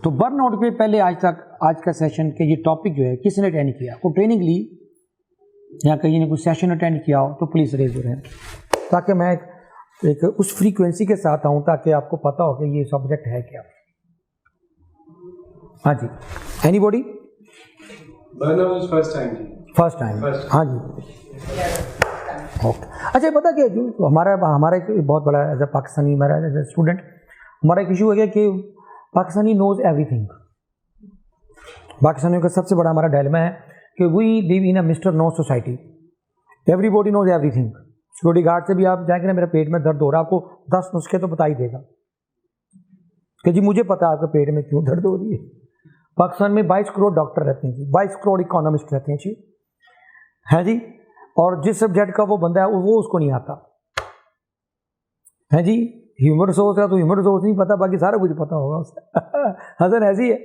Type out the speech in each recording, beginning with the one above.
तो बर्नआउट पे पहले आज का सेशन के ये टॉपिक जो है किसने अटेंड किया, को ट्रेनिंग ली या कहीं ने कुछ सेशन अटेंड किया हो तो प्लीज़ रेज योर हैंड, ताकि मैं एक उस फ्रीक्वेंसी के साथ आऊँ ताकि आपको पता हो कि ये सब्जेक्ट है क्या। हाँ जी, anybody? Burnout is first time. हाँ जी, ओके। अच्छा, पता क्या, जो हमारा एक बहुत बड़ा एज ए पाकिस्तानी, मेरा एज ए स्टूडेंट हमारा एक इशू है कि पाकिस्तानी नोज एवरीथिंग। पाकिस्तानियों का सबसे बड़ा हमारा डायलेमा है कि we live in a mister know society, everybody knows everything. Security guard से भी आप जाएंगे ना, मेरा पेट में दर्द हो रहा है, आपको 10 नुस्खे तो बता ही देगा कि जी मुझे पता है आपके पेट में क्यों दर्द हो रही है। पाकिस्तान में 22 करोड़ डॉक्टर रहते हैं जी, 22 करोड़ इकोनॉमिस्ट रहते हैं जी, है जी, और जिस सब्जेक्ट का वो बंदा है वो उसको नहीं आता है जी। ह्यूमन रिसोर्स है तो ह्यूमन रिसोर्स नहीं पता, बाकी सारा कुछ पता होगा उसका। हसन ऐसी है,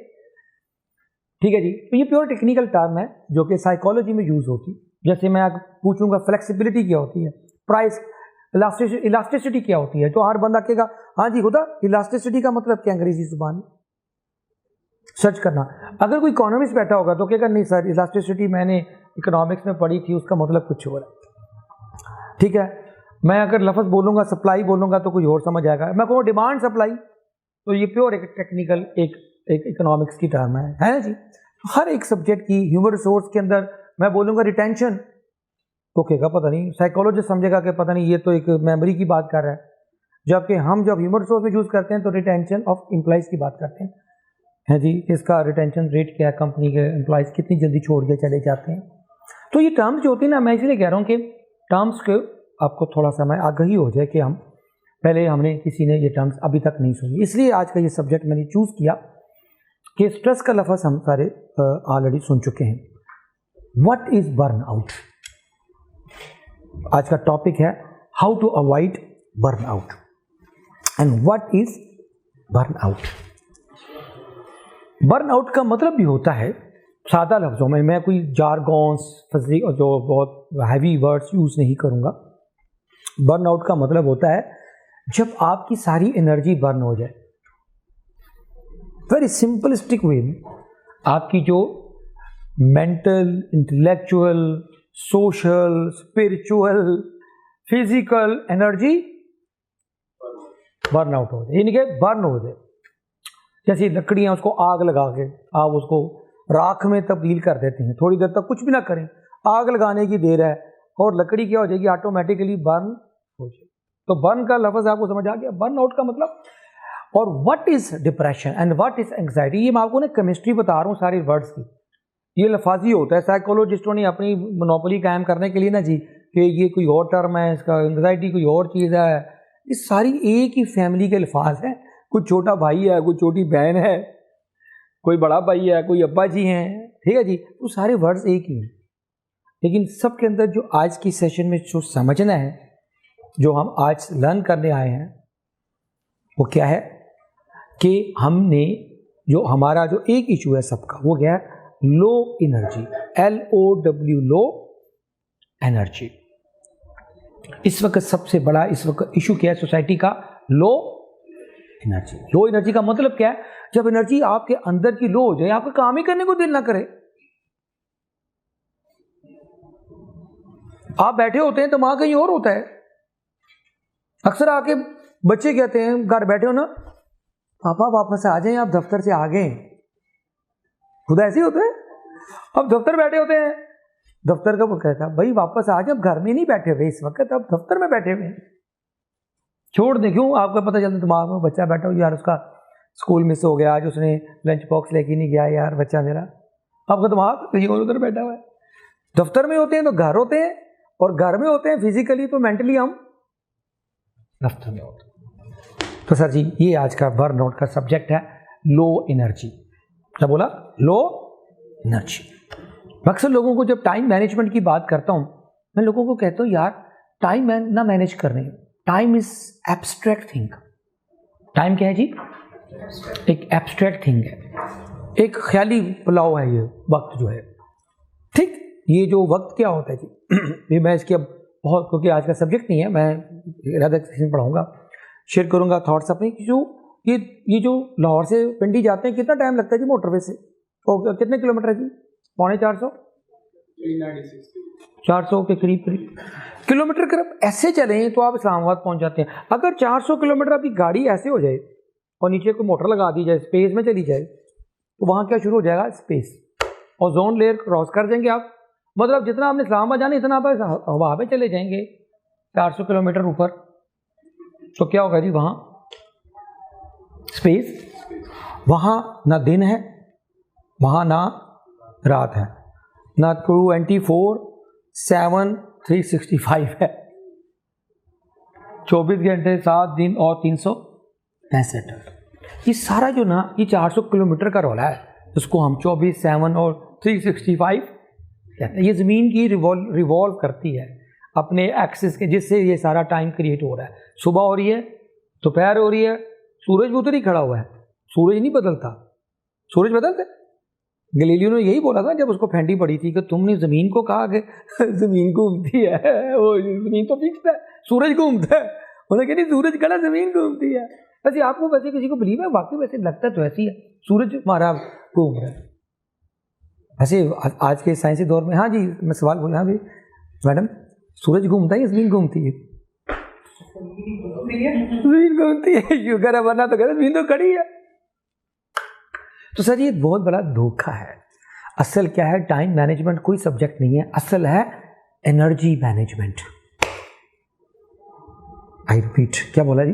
ठीक है जी। तो ये प्योर टेक्निकल टर्म है जो कि साइकोलॉजी में यूज होती। जैसे मैं पूछूंगा फ्लेक्सिबिलिटी क्या होती है, प्राइस इलास्टिसिटी क्या होती है, तो हर बंदा कहेगा हाँ जी खुदा इलास्टिसिटी का मतलब क्या अंग्रेजी जुबान में सर्च करना। अगर कोई इकोनॉमिस्ट बैठा होगा तो कहेगा नहीं सर इलास्टिसिटी मैंने इकोनॉमिक्स में पढ़ी थी, उसका मतलब कुछ और है, ठीक है। मैं अगर लफ्ज़ बोलूँगा सप्लाई बोलूँगा तो कुछ और समझ आएगा। मैं कहूँ डिमांड सप्लाई, तो ये प्योर एक टेक्निकल एक इकोनॉमिक्स की टर्म है ना जी। हर एक सब्जेक्ट की ह्यूमन रिसोर्स के अंदर मैं बोलूँगा रिटेंशन, तो कहेगा पता नहीं, साइकोलॉजिस्ट समझेगा कि पता नहीं ये तो एक मेमोरी की बात कर रहा है, जबकि हम जब ह्यूमन रिसोर्स में यूज़ करते हैं तो रिटेंशन ऑफ एम्प्लॉइज़ की बात करते हैं जी। इसका रिटेंशन रेट क्या है, कंपनी के एम्प्लॉइज़ कितनी जल्दी छोड़ के चले जाते हैं। तो ये टर्म्स जो होती है ना, मैं इसलिए कह रहा हूँ कि टर्म्स के आपको थोड़ा सा मैं आगाही हो जाए कि हमने किसी ने ये टर्म्स अभी तक नहीं सुनी, इसलिए आज का ये सब्जेक्ट मैंने चूज़ किया कि स्ट्रेस का लफ्ज़ हम सारे ऑलरेडी सुन चुके हैं। What is burn out? आज का टॉपिक है how to avoid burn out and what is burn out. Burn out का मतलब भी होता है सादा लफ्ज़ों में, मैं कोई जारगॉन्स फजी और जो बहुत हैवी वर्ड्स यूज़ नहीं करूँगा। बर्न आउट का मतलब होता है जब आपकी सारी एनर्जी बर्न हो जाए, वेरी सिंपलिस्टिक वे में आपकी जो mental, intellectual, social, spiritual, physical energy burn out हो जाए, यानी कि बर्न हो जाए। जैसे लकड़ियाँ उसको आग लगा के आप उसको राख में तब्दील कर देते हैं, थोड़ी देर तक कुछ भी ना करें, आग लगाने की देर है और लकड़ी क्या हो जाएगी, ऑटोमेटिकली बर्न हो जाएगी। तो बर्न का लफ्ज़ आपको समझ आ गया, बर्न आउट का मतलब। और what is depression and what is anxiety, ये मैं आपको ना केमिस्ट्री बता रहा हूँ सारे वर्ड्स की, ये लफाजी होता है। साइकोलॉजिस्टों ने अपनी मोनोपोली कायम करने के लिए ना जी कि ये कोई और टर्म है, इसका एंग्जाइटी कोई और चीज़ है, ये सारी एक ही फैमिली के अल्फाज हैं। कोई छोटा भाई है, कोई छोटी बहन है, कोई बड़ा भाई है, कोई अब्बा जी हैं, ठीक है जी, वो सारे वर्ड्स एक ही हैं। लेकिन सबके अंदर जो आज की सेशन में जो समझना है, जो हम आज लर्न करने आए हैं, वो क्या है कि हमने जो हमारा जो एक इशू है सबका, वो क्या है, low energy, LOW, low energy. इस वक्त सबसे बड़ा इस वक्त इशू क्या है सोसाइटी का, लो एनर्जी। लो एनर्जी का मतलब क्या है, जब एनर्जी आपके अंदर की लो हो जाए, आपका काम ही करने को दिल ना करे। आप बैठे होते हैं, दिमाग कहीं और होता है। अक्सर आके बच्चे कहते हैं, घर बैठे हो ना पापा वापस आ जाएं, आप दफ्तर से आ गए। खुदा ऐसे होता है, अब दफ्तर बैठे होते हैं, दफ्तर का वो कहता है भाई वापस आ जाए, अब घर में नहीं बैठे हुए इस वक्त, अब दफ्तर में बैठे हुए, छोड़ दें। क्यों? आपको पता चलता दिमाग में बच्चा बैठा हो, यार उसका स्कूल मिस हो गया, आज उसने लंच बॉक्स लेके नहीं गया, यार बच्चा मेरा। आपका दिमाग कहीं और उधर बैठा हुआ है। दफ्तर में होते हैं तो घर होते हैं, और घर में होते हैं फिजिकली, तो मेंटली हम दफ्तर में होते हैं। तो सर जी ये आज का बर्न आउट का सब्जेक्ट है, लो एनर्जी। क्या बोला? Low energy. अक्सर लोगों को जब टाइम मैनेजमेंट की बात करता हूँ, मैं लोगों को कहता हूँ यार टाइम ना मैनेज करने, time is abstract thing. Time क्या है जी? एक एब्स्ट्रैक्ट थिंग है, एक ख्याली पुलाव है ये वक्त जो है। ठीक, ये जो वक्त क्या होता है जी, ये मैं इसकी अब बहुत, क्योंकि आज का सब्जेक्ट नहीं है, मैं इरादा पढ़ाऊँगा, शेयर करूँगा थॉट्स अपने। जो ये जो लाहौर से पिंडी जाते हैं कितना टाइम लगता है जी मोटरवे से? और कितने किलोमीटर है जी? 450 400 के करीब किलोमीटर कर ऐसे चलें तो आप इस्लामाबाद पहुंच जाते हैं। अगर 400 किलोमीटर आपकी गाड़ी ऐसे हो जाए और नीचे कोई मोटर लगा दी जाए, स्पेस में चली जाए, तो वहाँ क्या शुरू हो जाएगा? स्पेस। और जोन लेयर क्रॉस कर देंगे आप, मतलब जितना आपने इस्लामाबाद जाना इतना आप हवा में चले जाएंगे 400 किलोमीटर ऊपर, तो क्या होगा जी? वहाँ स्पेस, वहाँ ना दिन है, वहाँ ना रात है, ना 24/7 365 है, 24 घंटे 7 दिन और 365। ये सारा जो ना ये 400 किलोमीटर का रोला है, उसको हम 24/7 और 365 कहते हैं। ये ज़मीन की रिवॉल्व करती है अपने एक्सिस के, जिससे ये सारा टाइम क्रिएट हो रहा है। सुबह हो रही है, दोपहर हो रही है, सूरज भी उधर ही खड़ा हुआ है, सूरज नहीं बदलता। सूरज बदलते? गलीलियो ने यही बोला था जब उसको फेंटी पड़ी थी कि तुमने ज़मीन को कहा कि ज़मीन घूमती है, वो ज़मीन तो फिक्स है, सूरज घूमता है। उन्होंने कहा नहीं, सूरज खड़ा, ज़मीन घूमती है। वैसे आपको वैसे किसी को बिलीव है? वाकई वैसे लगता तो ऐसी है, सूरज हमारा घूम रहा है। वैसे आज के साइंसी दौर में, हाँ जी मैं सवाल बोला, हाँ भाई मैडम, सूरज घूमता है या ज़मीन घूमती है? ज़मीन घूमती है, क्यों कह रहा, वरना तो कह रहा ज़मीन तो खड़ी है। तो सर ये बहुत बड़ा धोखा है। असल क्या है? टाइम मैनेजमेंट कोई सब्जेक्ट नहीं है, असल है एनर्जी मैनेजमेंट। आई रिपीट, क्या बोला जी?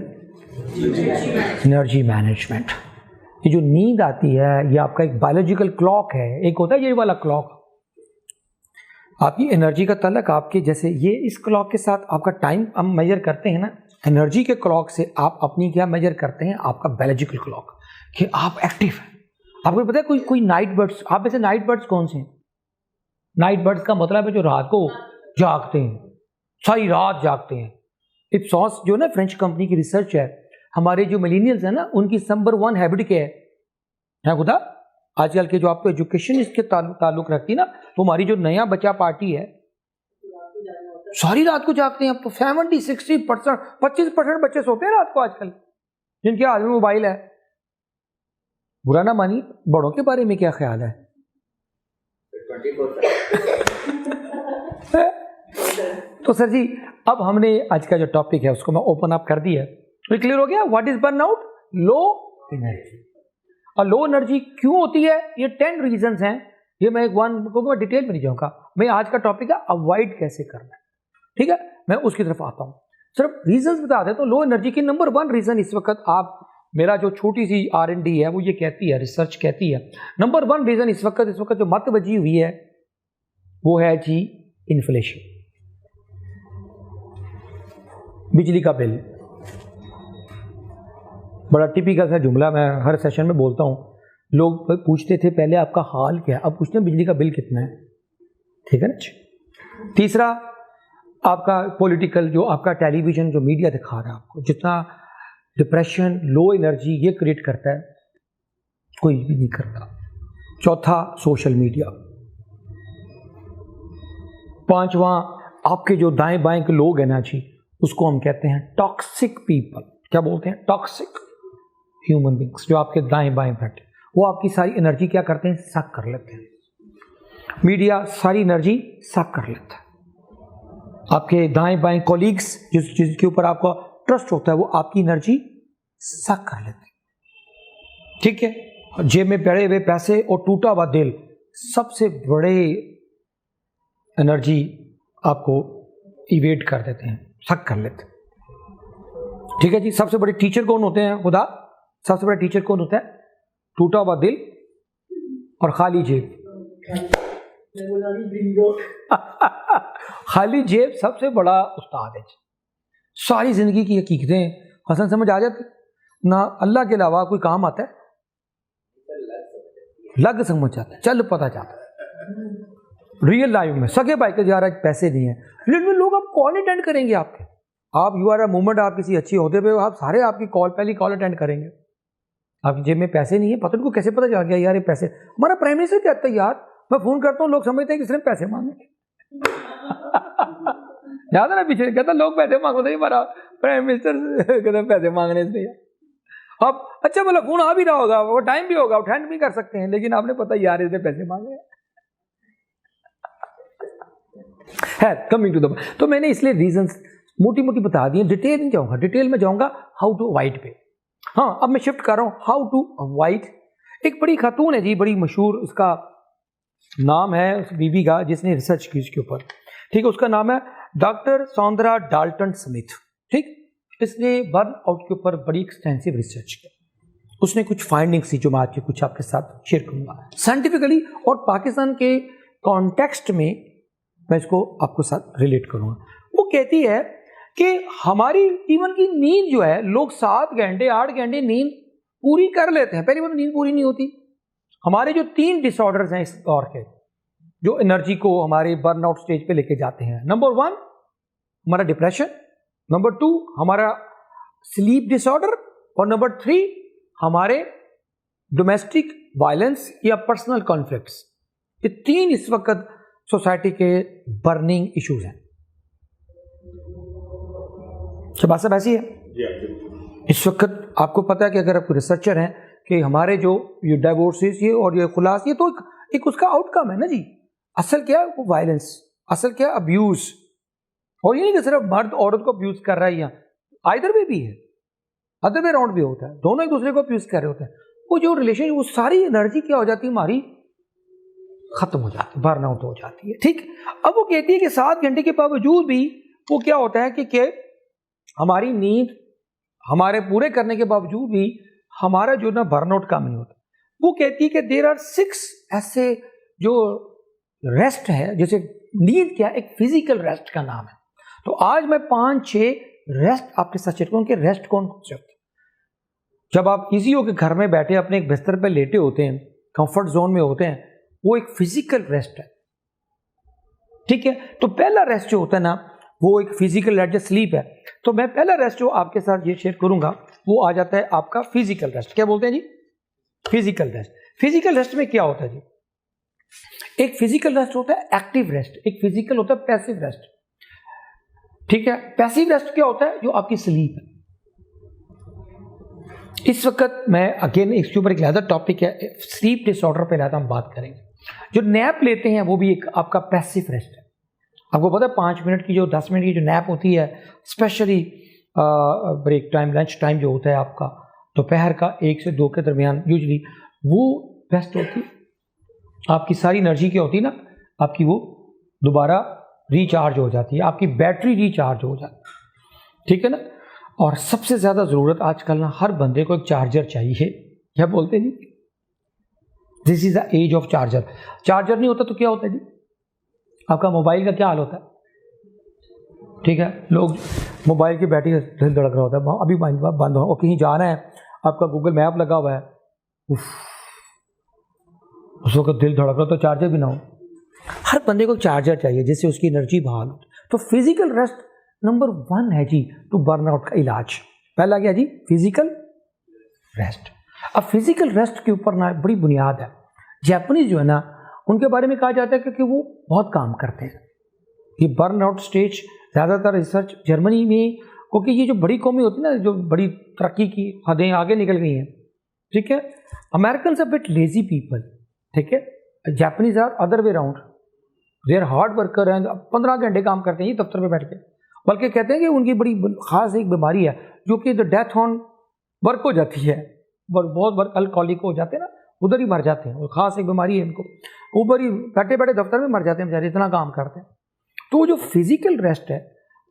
Energy management. ये जो नींद आती है ये आपका एक बायोलॉजिकल क्लॉक है। एक होता है ये वाला क्लॉक, आपकी एनर्जी का तलक आपके, जैसे ये इस क्लॉक के साथ आपका टाइम हम मेजर करते हैं ना, एनर्जी के क्लॉक से आप अपनी क्या मेजर करते हैं? आपका बायोलॉजिकल क्लॉक, कि आप एक्टिव हैं। आपको पता है कोई नाइट बर्ड्स, आप वैसे नाइट बर्ड्स कौन से हैं? नाइट बर्ड्स का मतलब है जो रात को जागते हैं, सारी रात जागते हैं। इप्सॉस जो ना फ्रेंच कंपनी की रिसर्च है, हमारे जो मिलेनियल्स हैं ना, उनकी नंबर 1 हैबिट क्या है खुदा? आजकल के जो आपको एजुकेशन इसके ताल्लुक रखती है ना, तो हमारी जो नया बच्चा पार्टी है सारी रात को जागते हैं। अब तो 70-60% 25% बच्चे सोते हैं रात को आजकल, जिनके हाथ में मोबाइल है। बुरा ना मानिए, बड़ों के बारे में क्या ख्याल है? तो सर जी अब हमने आज का जो टॉपिक है उसको मैं ओपन अप कर दिया, तो क्लियर हो गया। What is burnout? Low energy. और लो एनर्जी क्यों होती है? ये 10 रीजंस हैं। ये मैं मैं डिटेल में नहीं जाऊंगा। मैं आज का टॉपिक है अवॉइड कैसे करना है, ठीक है? मैं उसकी तरफ आता हूं, सिर्फ रीजंस बता देता हूं। लो एनर्जी की नंबर 1 रीजन इस वक्त, आप मेरा जो छोटी सी R&D है वो ये कहती है, रिसर्च कहती है, नंबर 1 रीजन इस वक्त जो मत बजी हुई है वो है जी इन्फ्लेशन। बिजली का बिल, बड़ा टिपिकल सा जुमला मैं हर सेशन में बोलता हूँ। लोग पूछते थे पहले आपका हाल क्या है, अब पूछते हैं बिजली का बिल कितना है, ठीक है ना? तीसरा आपका पॉलिटिकल, जो आपका टेलीविजन जो मीडिया दिखा रहा है आपको, जितना डिप्रेशन, लो एनर्जी ये क्रिएट करता है, कोई भी नहीं करता। चौथा सोशल मीडिया। पांचवा आपके जो दाएं बाएं के लोग हैं ना जी, उसको हम कहते हैं टॉक्सिक पीपल। क्या बोलते हैं? टॉक्सिक ह्यूमन बींग्स, जो आपके दाएं बाएं बैठे, वो आपकी सारी एनर्जी क्या करते हैं? सक कर लेते हैं। मीडिया सारी एनर्जी सक कर लेता है। आपके दाएं बाएं कॉलीग्स जिसके ऊपर आपका ट्रस्ट होता है, वो आपकी एनर्जी सक कर लेते हैं, ठीक है? जेब में पड़े हुए पैसे और टूटा हुआ दिल सबसे बड़े एनर्जी आपको इवेट कर देते हैं, सक कर लेते हैं, ठीक है जी? सबसे बड़े टीचर कौन होते हैं खुदा? सबसे बड़ा टीचर कौन होता है? टूटा हुआ दिल और खाली जेब। खाली जेब सबसे बड़ा उस्ताद है। सारी जिंदगी की हकीकतें हसन समझ आ जाती ना, अल्लाह के अलावा कोई काम आता है? लग समझ जाता है, चल पता जाता है। रियल लाइफ में सगे भाई के यार आज पैसे नहीं है, लेकिन लोग आप कॉल अटेंड करेंगे आपके, आप यू आर अ मूवमेंट, आप किसी अच्छी होते पे आप सारे आपकी कॉल, पहली कॉल अटेंड करेंगे। आपकी जेब में पैसे नहीं है, पता उनको कैसे पता चल गया यार ये पैसे? हमारा प्राइम मिनिस्टर कहता है यार, मैं फोन करता हूँ लोग समझते हैं कि इसने पैसे मांगे। याद है ना पीछे कहता लोग पैसे मांगो, तो हमारा प्राइम मिनिस्टर कहता पैसे मांगने से। अब अच्छा मतलब फोन आ भी रहा होगा, वो टाइम भी होगा, अटेंड भी कर सकते हैं, लेकिन आपने पता यार इसने पैसे मांगे है। कमिंग टू द, तो मैंने इसलिए रीजंस मोटी मोटी बता दिए, डिटेल नहीं जाऊंगा, डिटेल में जाऊंगा हाउ टू अवॉइड पे। हाँ, अब मैं शिफ्ट कर रहा हूं हाउ टू अवॉइड। एक बड़ी खातून है जी, बड़ी मशहूर, उसका नाम है उस बीबी का जिसने रिसर्च की इसके ऊपर, ठीक है, उसका नाम है डॉक्टर सौंदरा डाल्टन स्मिथ, ठीक। इसने बर्न आउट के ऊपर बड़ी एक्सटेंसिव रिसर्च की, उसने कुछ फाइंडिंग्स थी जो मैं आज के कुछ आपके साथ शेयर करूंगा साइंटिफिकली, और पाकिस्तान के कॉन्टेक्स्ट में मैं इसको आपको साथ रिलेट करूंगा। वो कहती है कि हमारी जीवन की नींद जो है, लोग 7 घंटे 8 घंटे नींद पूरी कर लेते हैं, पहली बार नींद पूरी नहीं होती। हमारे जो 3 डिसऑर्डर्स हैं इस दौर के, जो एनर्जी को हमारे बर्नआउट स्टेज पे लेके जाते हैं, नंबर 1 हमारा डिप्रेशन, नंबर 2 हमारा स्लीप डिसऑर्डर, और नंबर 3 हमारे डोमेस्टिक वायलेंस या पर्सनल कॉन्फ्लिक्ट्स। ये 3 इस वक्त सोसाइटी के बर्निंग इश्यूज हैं। बात सब ऐसी है इस वक्त। आपको पता है कि अगर आप रिसर्चर हैं कि हमारे जो ये डाइवोर्सेस ये और ये खुलास, ये तो एक उसका आउटकम है ना जी। असल क्या है वो वायलेंस, असल क्या अब्यूज। और ये नहीं कि सिर्फ मर्द औरत को अब्यूज कर रहा है, या आइदर वे भी है, अदर वे राउंड भी होता है, दोनों एक दूसरे को अब्यूज कर रहे होते हैं। वो जो रिलेशन, वो सारी एनर्जी क्या हो जाती है हमारी, खत्म हो जाती है, बर्न आउट हो जाती है, ठीक। अब वो कहती है कि 7 घंटे के बावजूद भी वो क्या होता है कि हमारी नींद हमारे पूरे करने के बावजूद भी हमारा जो ना बर्नआउट कम नहीं होता। वो कहती है कि देयर आर 6 ऐसे जो रेस्ट है, जैसे नींद क्या एक फिजिकल रेस्ट का नाम है। तो आज मैं 5-6 रेस्ट आपके साथ शेयर करूं कि रेस्ट कौन कौन से होते हैं। जब आप इजी होकर घर में बैठे अपने एक बिस्तर पर लेटे होते हैं, कंफर्ट जोन में होते हैं, वो एक फिजिकल रेस्ट है, ठीक है। तो पहला रेस्ट जो होता है ना, वो एक फिजिकल रेस्ट, जो स्लीप है। तो मैं पहला रेस्ट जो आपके साथ ये शेयर करूंगा वो आ जाता है आपका फिजिकल रेस्ट। क्या बोलते हैं जी? Physical rest. फिजिकल रेस्ट में क्या होता है जी? एक फिजिकल रेस्ट होता है एक्टिव रेस्ट, एक फिजिकल होता है पैसिव रेस्ट, ठीक है। पैसिव रेस्ट क्या होता है? जो आपकी स्लीप है। इस वक्त मैं अगेन इसके ऊपर एक ज़्यादा टॉपिक है, स्लीप डिसऑर्डर पे ज़्यादा हम बात करेंगे। जो नैप लेते हैं वो भी एक आपका पैसिव रेस्ट है। आपको पता है 5 मिनट की जो 10 मिनट की जो नैप होती है, specially break time, lunch time जो होता है आपका दोपहर का 1 से 2 के दरमियान, यूजली वो बेस्ट होती है। आपकी सारी एनर्जी क्या होती है ना, आपकी वो दोबारा रिचार्ज हो जाती है, आपकी बैटरी रिचार्ज हो जाती है, ठीक है ना। और सबसे ज़्यादा ज़रूरत आजकल ना हर बंदे को एक चार्जर चाहिए। क्या बोलते हैं जी? This is the age of charger. Charger नहीं होता तो क्या होता है जी? आपका मोबाइल का क्या हाल होता है, ठीक है। लोग मोबाइल की बैटरी दिल धड़क रहा होता है, अभी बंद हो और कहीं जाना है, आपका गूगल मैप लगा हुआ है, उस वक्त दिल धड़क रहा, तो चार्जर भी ना हो। हर बंदे को चार्जर चाहिए जिससे उसकी एनर्जी बहाल हो। तो फिजिकल रेस्ट नंबर 1 है जी, तो बर्नआउट का इलाज। पहला क्या जी? Physical rest. अब फिजिकल रेस्ट के ऊपर ना बड़ी बुनियाद है। जापानीज जो है ना, उनके बारे में कहा जाता है क्योंकि वो बहुत काम करते हैं। ये बर्नआउट स्टेज ज़्यादातर रिसर्च जर्मनी में, क्योंकि ये जो बड़ी कौमें होती है ना, जो बड़ी तरक्की की हदें आगे निकल गई हैं, ठीक है। American a bit lazy people, ठीक है। Japanese are other way round, they are hard worker हैं, 15 घंटे काम करते हैं ये दफ्तर में बैठ के। बल्कि कहते हैं कि उनकी बड़ी खास एक बीमारी है जो कि द डेथ ऑन वर्क हो जाती है, बहुत अल्कोहलिक हो जाते हैं ना, उधर ही मर जाते हैं। और ख़ास एक बीमारी है इनको, ऊपर ही बैठे बैठे दफ्तर में मर जाते हैं बेचारे, इतना काम करते हैं। तो जो फिजिकल रेस्ट है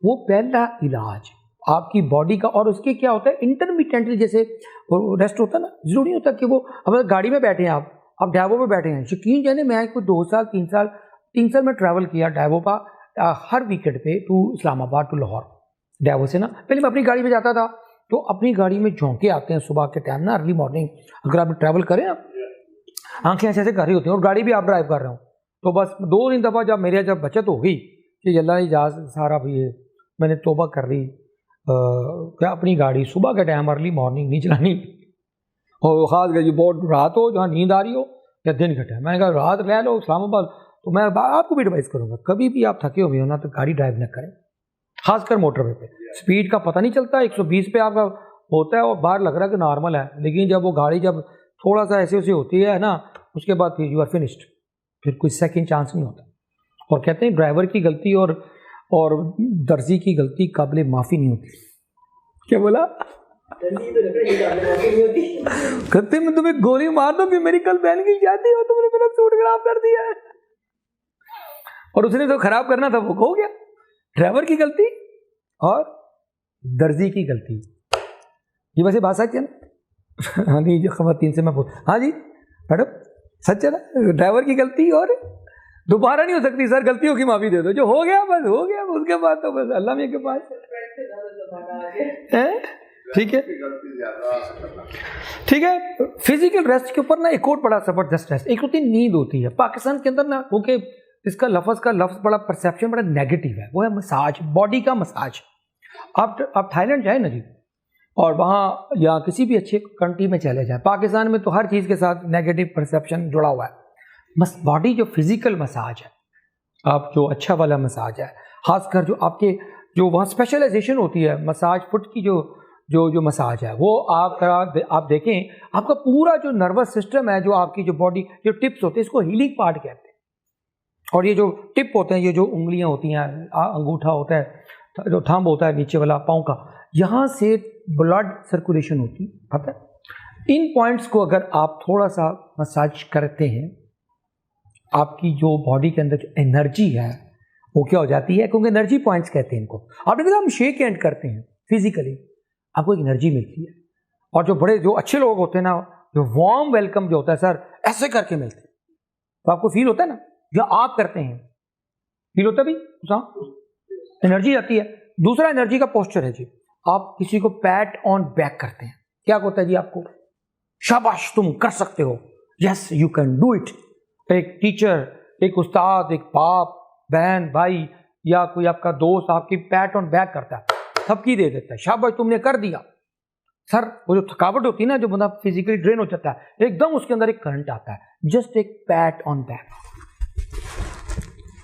वो पहला इलाज आपकी बॉडी का। और उसके क्या होता है, इंटरमिटेंटली जैसे रेस्ट होता है ना, जरूरी होता है कि वो, अब गाड़ी में बैठे हैं आप ड्राइवो में बैठे हैं, यकीन जाने मैं कोई 2 साल 3 साल में ट्रैवल किया ड्राइवो का, हर वीकेंड पे टू इस्लामाबाद टू लाहौर ड्राइवो से ना। पहले मैं अपनी गाड़ी में जाता था, तो अपनी गाड़ी में झोंके आते हैं सुबह के टाइम ना, अर्ली मॉर्निंग। अगर आप ट्रैवल करें, आंखें ऐसे ऐसे कर रही होती हैं और गाड़ी भी आप ड्राइव कर रहे हो, तो बस 2-3 दफ़ा जब मेरे जब बचत हो गई कि अल्लाह इजाज़ सारा भी ये मैंने तौबा कर ली, क्या अपनी गाड़ी सुबह के टाइम अर्ली मॉर्निंग नहीं चलानी, और ख़ास कर बहुत रात हो जहाँ नींद आ रही हो या दिन का टाइम। मैंने कहा रात ले लो इस्लामाबाद। तो मैं आपको भी एडवाइस करूँगा, कभी भी आप थके हुए हो ना तो गाड़ी ड्राइव न करें, खासकर मोटरवे पे। स्पीड का पता नहीं चलता, 120 पे आपका होता है और बाहर लग रहा है कि नॉर्मल है, लेकिन जब वो गाड़ी जब थोड़ा सा ऐसे वैसे होती है ना, उसके बाद फिर यू आर फिनिश्ड, फिर कोई सेकंड चांस नहीं होता। और कहते हैं ड्राइवर की गलती और दर्जी की गलती काबिल माफ़ी नहीं होती। क्या बोला? कहते मैं तुम्हें गोली मार दूं कि मेरी कल बहन की शादी हो, तुमने मेरा सूट खराब कर दिया है। और उसने तो खराब करना था, वो हो गया। ड्राइवर की गलती और दर्जी की गलती। ये वैसे बात सच है ना? हाँ जी, खवातीन से मैं बोल, हाँ जी मैडम सच है ना, ड्राइवर की गलती और दोबारा नहीं हो सकती सर, गलतियों की माफी दे दो, जो हो गया बस हो गया, उसके बाद तो बस अल्लाह मियां के पास है। ठीक है, ठीक है। फिजिकल रेस्ट के ऊपर ना एक और बड़ा जबरदस्त रेस्ट, एक होती है नींद होती है। पाकिस्तान के अंदर ना ओके, इसका लफ्ज़ बड़ा परसेप्शन बड़ा नेगेटिव है, वो है मसाज, बॉडी का मसाज। आप थाईलैंड जाए ना जी, और वहाँ या किसी भी अच्छे कंट्री में चले जाए, पाकिस्तान में तो हर चीज़ के साथ नेगेटिव परसेप्शन जुड़ा हुआ है। बॉडी जो फिजिकल मसाज है, आप जो अच्छा वाला मसाज है, खासकर जो आपके जो वहाँ स्पेशलाइजेशन होती है मसाज फुट की, जो मसाज है वो आप देखें, आपका पूरा जो नर्वस सिस्टम है, जो आपकी जो बॉडी जो टिप्स होते हैं, इसको हीलिंग पार्ट कहते हैं। और ये जो टिप होते हैं, ये जो उंगलियां होती हैं, अंगूठा होता है, जो थंब होता है नीचे वाला पाँव का, यहाँ से ब्लड सर्कुलेशन होती है, पता है। इन पॉइंट्स को अगर आप थोड़ा सा मसाज करते हैं, आपकी जो बॉडी के अंदर जो एनर्जी है वो क्या हो जाती है, क्योंकि एनर्जी पॉइंट्स कहते हैं इनको। आपने देखा हम शेक हैंड करते हैं फिजिकली, आपको एक एनर्जी मिलती है। और जो बड़े जो अच्छे लोग होते हैं ना, जो वार्म वेलकम जो होता है सर, ऐसे करके मिलते हैं, तो आपको फील होता है ना, जो आप करते हैं फील होता है भी, एनर्जी आती है। दूसरा एनर्जी का पोस्चर है जी, आप किसी को पैट ऑन बैक करते हैं, क्या होता है जी, आपको शाबाश तुम कर सकते हो, yes you can do it. एक टीचर, एक उस्ताद, एक बाप, बहन, भाई या कोई आपका दोस्त आपकी पैट ऑन बैक करता है, थपकी दे देता है, शाबाश तुमने कर दिया। सर वो जो थकावट होती है ना, जो बंदा फिजिकली ड्रेन हो जाता है, एकदम उसके अंदर एक करंट आता है, जस्ट एक पैट ऑन बैक।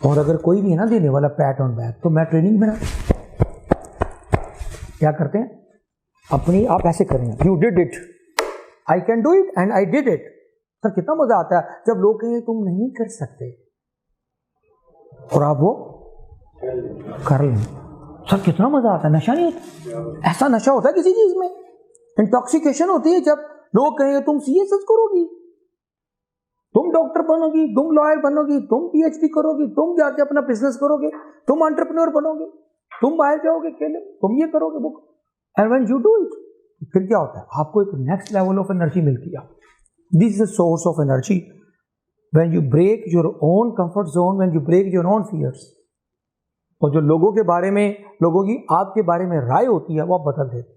और अगर कोई भी है ना देने वाला पैट ऑन बैक, तो मैं ट्रेनिंग में ना क्या करते हैं, अपनी आप ऐसे करें, you did it, I can do it and I did it. Sir कितना मजा आता है जब लोग कहें तुम नहीं कर सकते और आप वो कर लें। सर कितना मजा आता है, नशा नहीं होता? ऐसा नशा होता है किसी चीज में, इंटॉक्सिकेशन होती है जब लोग कहेंगे तुम सीएसएस करोगी, तुम डॉक्टर बनोगी, तुम लॉयर बनोगी, तुम पीएचडी करोगी, तुम जाके अपना बिजनेस करोगे, तुम एंटरप्रेन्योर बनोगे, तुम बाहर जाओगे खेले, तुम ये करोगे वो, and when you do it, फिर क्या होता है, आपको एक नेक्स्ट लेवल ऑफ एनर्जी मिलती है। This is a source of energy when you break your own comfort zone, when you break your own fears. और जो लोगों के बारे में, लोगों की आपके बारे में राय होती है, वो आप बदल देते।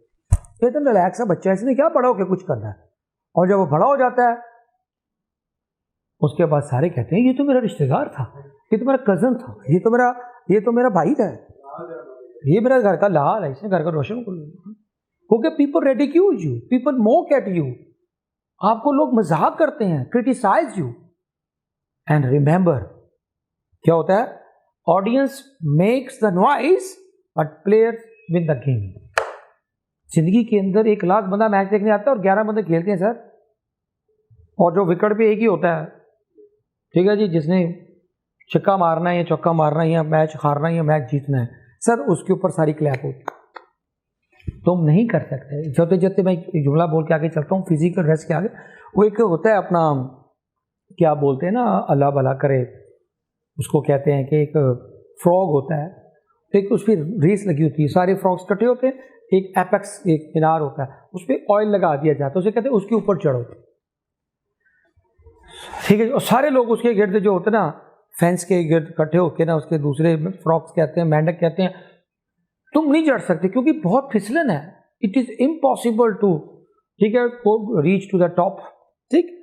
ये तो रिलैक्स है बच्चा, इसने क्या बड़ा होकर कुछ करना है। और जब वो बड़ा हो जाता है, उसके बाद सारे कहते हैं ये तो मेरा रिश्तेदार था, ये तो मेरा कजन था, ये तो मेरा भाई था, ये मेरा घर का लाल है, इसने घर का रोशन कर लिया। क्योंकि people ridicule you, people mock at you, आपको लोग मजाक करते हैं, क्रिटिसाइज यू। एंड रिमेंबर क्या होता है, audience makes the noise but players win the game. जिंदगी के अंदर 1 लाख बंदा मैच देखने आता है और 11 बंदे खेलते हैं सर, और जो विकेट पे एक ही होता है, ठीक है जी, जिसने छक्का मारना है या चौका मारना है या मैच हारना है या मैच जीतना है, सर उसके ऊपर सारी क्लैप होती। तुम नहीं कर सकते। जते जते मैं एक जुमला बोल के आगे चलता हूँ, फिजिकल रेस्ट के आगे वो एक होता है अपना, क्या बोलते हैं ना, अल्लाह भला करे, उसको कहते हैं कि एक फ्रॉग होता है, एक उस पर रेस लगी होती है, सारे फ्रॉग्स इकट्ठे होते हैं, एक एपेक्स एक किनार होता है, उस पर ऑयल लगा दिया जाता है, उसे कहते हैं उसके ऊपर चढ़ो, ठीक है। और सारे लोग उसके गिर्द जो होते हैं ना, फेंस के गिर्द इकट्ठे होकर ना, उसके दूसरे फ्रॉग्स कहते हैं, मेंढक कहते हैं, तुम नहीं चढ़ सकते क्योंकि बहुत फिसलन है, इट इज इम्पॉसिबल टू, ठीक है, को रीच टू द टॉप, ठीक।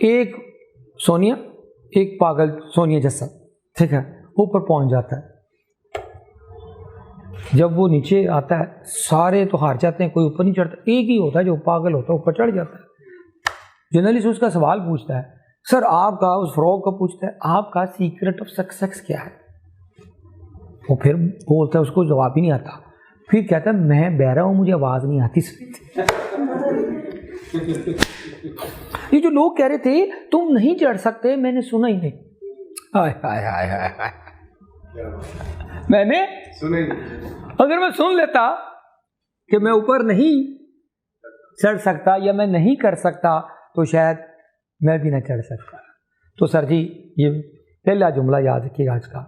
एक सोनिया, एक पागल सोनिया जैसा, ठीक है, ऊपर पहुंच जाता है। जब वो नीचे आता है, सारे तो हार जाते हैं, कोई ऊपर नहीं चढ़ता, एक ही होता है जो पागल होता है, ऊपर चढ़ जाता है। जर्नलिस्ट उसका सवाल पूछता है, सर आपका, उस फ्रॉग को पूछता है, आपका सीक्रेट ऑफ सक्सेस क्या है? वो फिर बोलता है, उसको जवाब ही नहीं आता, फिर कहता है मैं बह रहा हूँ, मुझे आवाज़ नहीं आती। ये जो लोग कह रहे थे तुम नहीं चढ़ सकते, मैंने सुना ही नहीं। हाय हाय हाय हाय हाय, मैंने सुना ही नहीं। अगर मैं सुन लेता कि मैं ऊपर नहीं चढ़ सकता या मैं नहीं कर सकता तो शायद मैं भी ना चढ़ सकता। तो सर जी ये पहला जुमला याद रखिएगा आज का,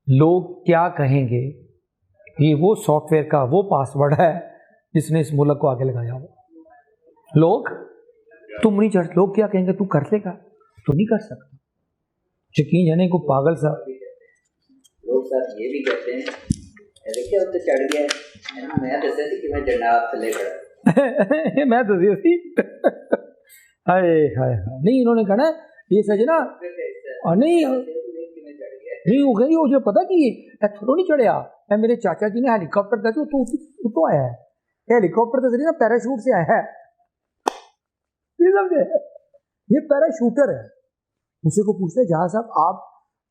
लोग क्या कहेंगे, ये वो सॉफ्टवेयर का वो पासवर्ड है जिसने इस मुल्क को आगे लगाया हो। लोग तुम नहीं चढ़, लोग क्या कहेंगे, तू कर लेगा, तू नहीं कर सकता। यकीन जाने को पागल सा लोग सर ये भी कहते हैं देखिए अब तो चढ़ गया, मैं दसे थी कि मैं जन्नत से ले खड़ा मैं तो सी हाय हाय हाय, नहीं इन्होंने कहा ये सच ना, और नहीं हो गई, मुझे पता कि ये थोड़ा नहीं चढ़िया। मैं मेरे चाचा जी ने हेलीकॉप्टर देखो तो आया है, हेलीकॉप्टर तो ना पैराशूट से आया है, समझे, ये पैराशूटर है। उसी को पूछते जहाँ साहब आप,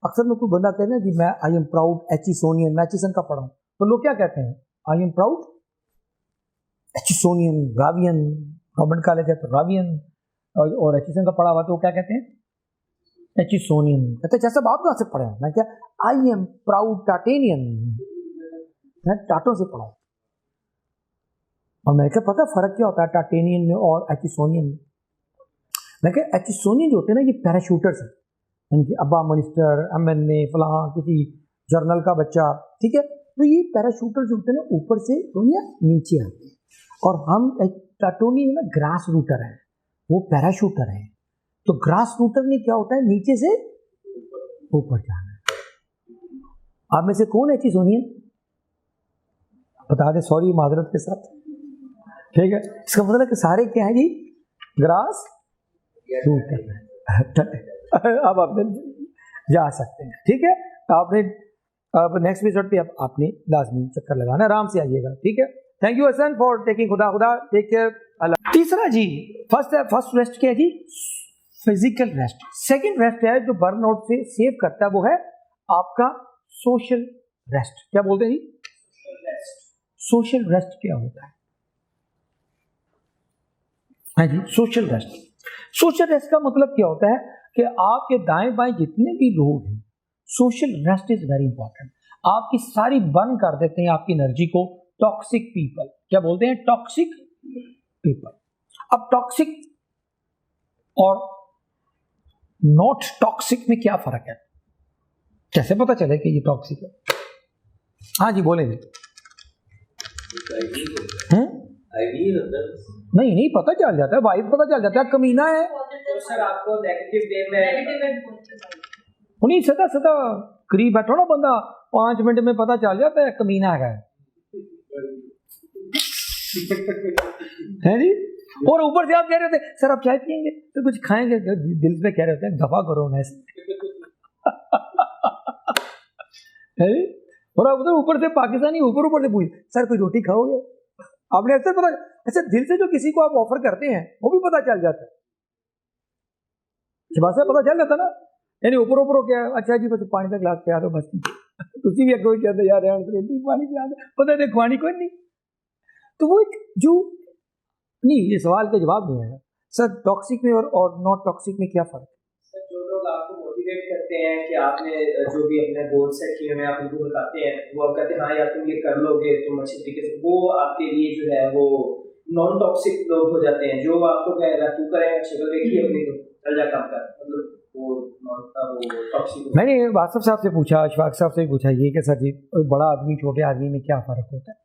अक्सर में कोई बंदा कहते हैं कि मैं आई एम प्राउड एचिसोनियन, मैं एचिसन का पढ़ा हूँ, तो लोग क्या कहते हैं, I am proud Aitchisonian, Ravian, government college है तो रावियन, और एचिसन का पढ़ा हुआ तो क्या कहते हैं, एचिसोनियन। कहते जैसा आप कहाँ से पढ़े हैं, मैं क्या आई एम प्राउड टाटेनियन, मैं टाटों से पढ़ा हूँ। और मैं क्या पता फर्क क्या होता है टाटेनियन में और एचिसोनियन में। मैं क्या एचिसोनियन जो होते हैं ना ये पैराशूटर्स हैं, यानी अब्बा मिनिस्टर, MNA, फलां किसी जर्नल का बच्चा, ठीक है, तो ये पैराशूटर जो होते हैं ना ऊपर से दुनिया नीचे आते हैं, और हम टाटोनियन में ग्रास रूटर हैं, वो पैराशूटर हैं। तो ग्रास रूटर में क्या होता है, नीचे से ऊपर जाना है। आप में से कौन एचिसोनियन बता दे, सॉरी माजरत के साथ, ठीक है। इसका मतलब कि सारे क्या है जी, ग्रास रूटर। अब आप जा सकते हैं, ठीक है। आपने अब नेक्स्ट एपिसोड पे आपने लाजमी चक्कर लगाना, आराम से आइएगा, ठीक है। Thank you Hasan for taking, खुदा खुदा, टेक केयर, अल्लाह। तीसरा जी फर्स्ट रेस्ट क्या है जी, फिजिकल रेस्ट। सेकंड रेस्ट है जो बर्नआउट से सेव करता है, वो है आपका सोशल रेस्ट। क्या बोलते हैं जी, सोशल रेस्ट क्या होता है, हाँ जी, सोशल रेस्ट। सोशल रेस्ट का मतलब क्या होता है कि आपके दाएं बाएं जितने भी लोग हैं, social rest is very important. आपकी सारी बर्न कर देते हैं आपकी एनर्जी को टॉक्सिक पीपल। क्या बोलते हैं, टॉक्सिक पीपल। अब टॉक्सिक और नॉट टॉक्सिक में क्या फर्क है, कैसे पता चले कि ये टॉक्सिक है? हाँ जी बोलेंगे। नहीं पता चल जाता है, वाइब पता चल जाता है, कमीना है तो सर आपको नेगेटिव वे में उन्हीं सदा करीब बैठो ना बंदा, 5 मिनट में पता चल जाता है कमीना है जी। और ऊपर से आप कह रहे थे सर आप चाय पियेंगे तो कुछ खाएंगे, दिल में कह रहे होते हैं दफा करो ना है। और आप ऊपर से पाकिस्तानी ऊपर से पूछ सर कोई रोटी खाओगे, आपने अक्सर पता, अच्छा दिल से जो किसी को आप ऑफर करते हैं वो भी पता चल जाता है, भाषा पता चल जाता ना, यानी ऊपर हो क्या, अच्छा जी बस पानी का गिलास पिया दो बस, तुसी भी कोई कहते यार रोटी पानी पिया दो, पता नहीं खुआनी कोई नहीं। तो वो एक जो नहीं, ये सवाल का जवाब नहीं आया सर, टॉक्सिक में और नॉट टॉक्सिक में क्या फर्क है? सर जो लोग आपको मोटिवेट करते हैं कि आपने जो भी अपने गोल सेट किए हैं आप उनको बताते हैं, वो आप कहते हैं हाँ यार तुम ये कर लोगे तुम अच्छी तरीके से, वो आपके लिए जो है वो नॉन टॉक्सिक लोग हो जाते हैं। जो आपको कहेगा तू करेगा शक्ल देखी अपनी तो चल जा काम कर, मतलब वो टॉक्सिक। मैंने वासफ साहब से पूछा, अशफाक साहब से पूछा ये कि सर जी बड़ा आदमी छोटे आदमी में क्या फ़र्क होता है,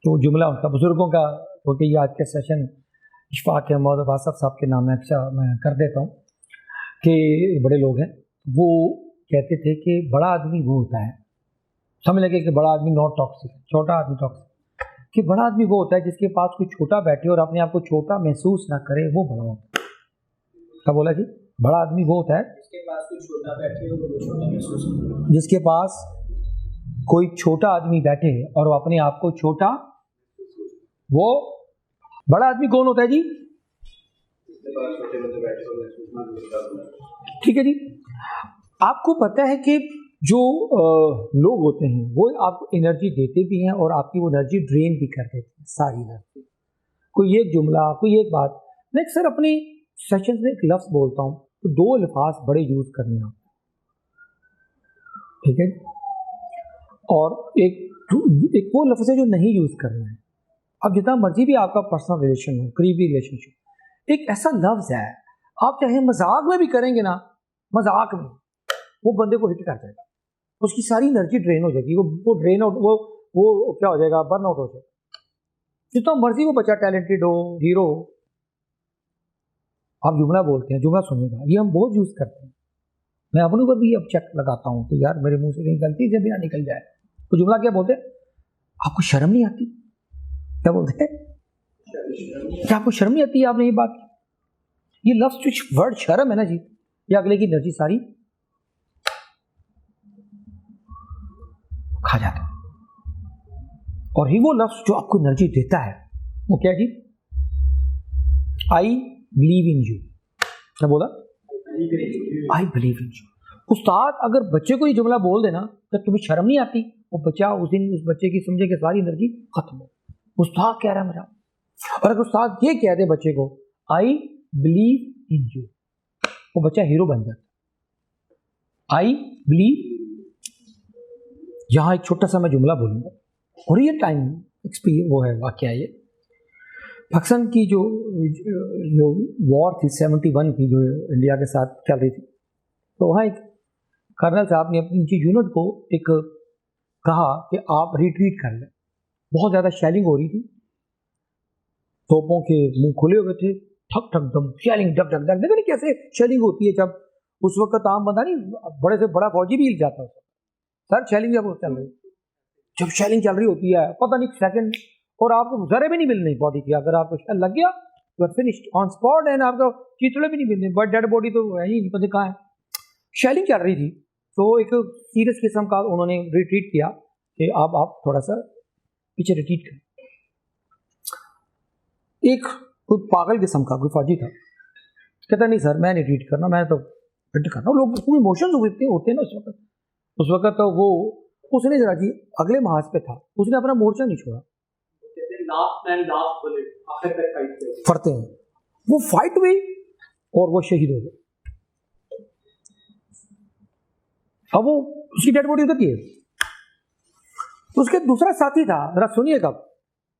तो जुमला उनका बुजुर्गों का, क्योंकि ये आज के सेशन इशफाक अहमद और वासफ साहब के नाम में अच्छा मैं कर देता हूँ कि बड़े लोग हैं, वो कहते थे कि बड़ा आदमी वो होता है, समझ लगे कि बड़ा आदमी नॉट टॉक्सिक, छोटा आदमी टॉक्सिक, कि बड़ा आदमी वो होता है जिसके पास कोई छोटा बैठे और अपने आप को छोटा महसूस ना करे, वो बड़ा होता है। क्या बोला जी, बड़ा आदमी वो होता है जिसके पास कोई छोटा बैठे हो वो छोटा महसूस, जिसके पास कोई छोटा आदमी बैठे और वो अपने आप को छोटा, वो बड़ा आदमी कौन होता है जी, ठीक है जी। आपको पता है कि जो लोग होते हैं वो आपको एनर्जी देते भी हैं और आपकी वो एनर्जी ड्रेन भी कर देते हैं, सारी एनर्जी। कोई एक जुमला, कोई एक बात। मैं अक्सर अपनी सेशंस में एक लफ्ज़ बोलता हूँ तो 2 अल्फाज बड़े यूज़ करने हैं, ठीक है, और एक वो लफ्ज़ है जो नहीं यूज़ करना है। अब जितना मर्जी भी आपका पर्सनल रिलेशन हो, करीबी रिलेशनशिप, एक ऐसा लफ्ज़ है आप चाहे मजाक में भी करेंगे ना, मजाक में वो बंदे को हिट कर जाएगा, उसकी सारी एनर्जी ड्रेन हो जाएगी, वो ड्रेन आउट, वो क्या हो जाएगा, बर्न आउट हो जाएगा। जितना मर्जी वो बच्चा टैलेंटेड हो, हीरो हो, आप जुमला बोलते हैं, जुमला सुनेगा, ये हम बहुत यूज़ करते हैं। मैं अपने ऊपर भी अब चेक लगाता हूँ कि यार मेरे मुंह से कहीं गलती से भी ना निकल जाए। तो जुमला क्या बोलते हैं, आपको शर्म नहीं आती? क्या बोलते हैं, क्या आपको शर्म नहीं आती है? आपने ये बात, ये लफ्ज़ वर्ड शर्म है ना जी, ये अगले की एनर्जी सारी खा जाता है। और ही वो लफ्ज़ जो आपको एनर्जी देता है वो क्या जी, आई बिलीव इन यू। क्या बोला, आई बिलीव इन यू। उस्ताद अगर बच्चे को ये जुमला बोल देना तो तुम्हें शर्म नहीं आती, वो बच्चा उस दिन उस बच्चे की समझे कि सारी एनर्जी खत्म हो, उस्ताद कह रहा है मेरा। और अगर उस्ताद ये कह दे बच्चे को आई बिलीव इन यू, वो बच्चा हीरो बन जाता। आई बिलीव, यहां एक छोटा सा मैं जुमला बोलूंगा और ये टाइम एक्सपीरियंस वो है, वाकया ये पाकिस्तान की जो वॉर थी 71 की, जो इंडिया के साथ चल रही थी, तो वहाँ एक कर्नल साहब ने अपनी यूनिट को एक कहा कि आप रिट्रीट कर लें। बहुत ज़्यादा शेलिंग हो रही थी, तोपों के मुंह खुले हुए थे, ठक ठक दम शेलिंग, डक डक डक। देखो नहीं कैसे शेलिंग होती है, जब उस वक्त आम बंदा नहीं, बड़े से बड़ा फौजी भी हिल जाता है सर, शेलिंग जब चल रही, जब शेलिंग चल रही होती है, पता नहीं सेकंड, और आपको जरे भी नहीं मिलनी बॉडी की, अगर आपको शेल लग गया तो फिनिश्ड ऑन स्पॉट, एंड आपको चितड़े भी नहीं मिलने, बट डेड बॉडी तो है ही नहीं, पता कहाँ है। शेलिंग चल रही थी, तो एक सीरियस किस्म का उन्होंने रिट्रीट किया कि आप थोड़ा सा पीछे रिट्रीट करें। एक कोई पागल किस्म का कोई फौजी था, कहता नहीं सर मैं नहीं रिट्रीट करना, मैं तो रिट्रीट करना। लोग कोई इमोशंस होते हैं ना उस वक्त तो वो उसने जरा जी अगले महाज पे था, उसने अपना मोर्चा नहीं छोड़ा, फरते हैं, वो फाइट हुई और वो शहीद हो गए। अब वो उसकी डेड बॉडी उधर की है, उसके दूसरा साथी था, जरा सुनिएगा,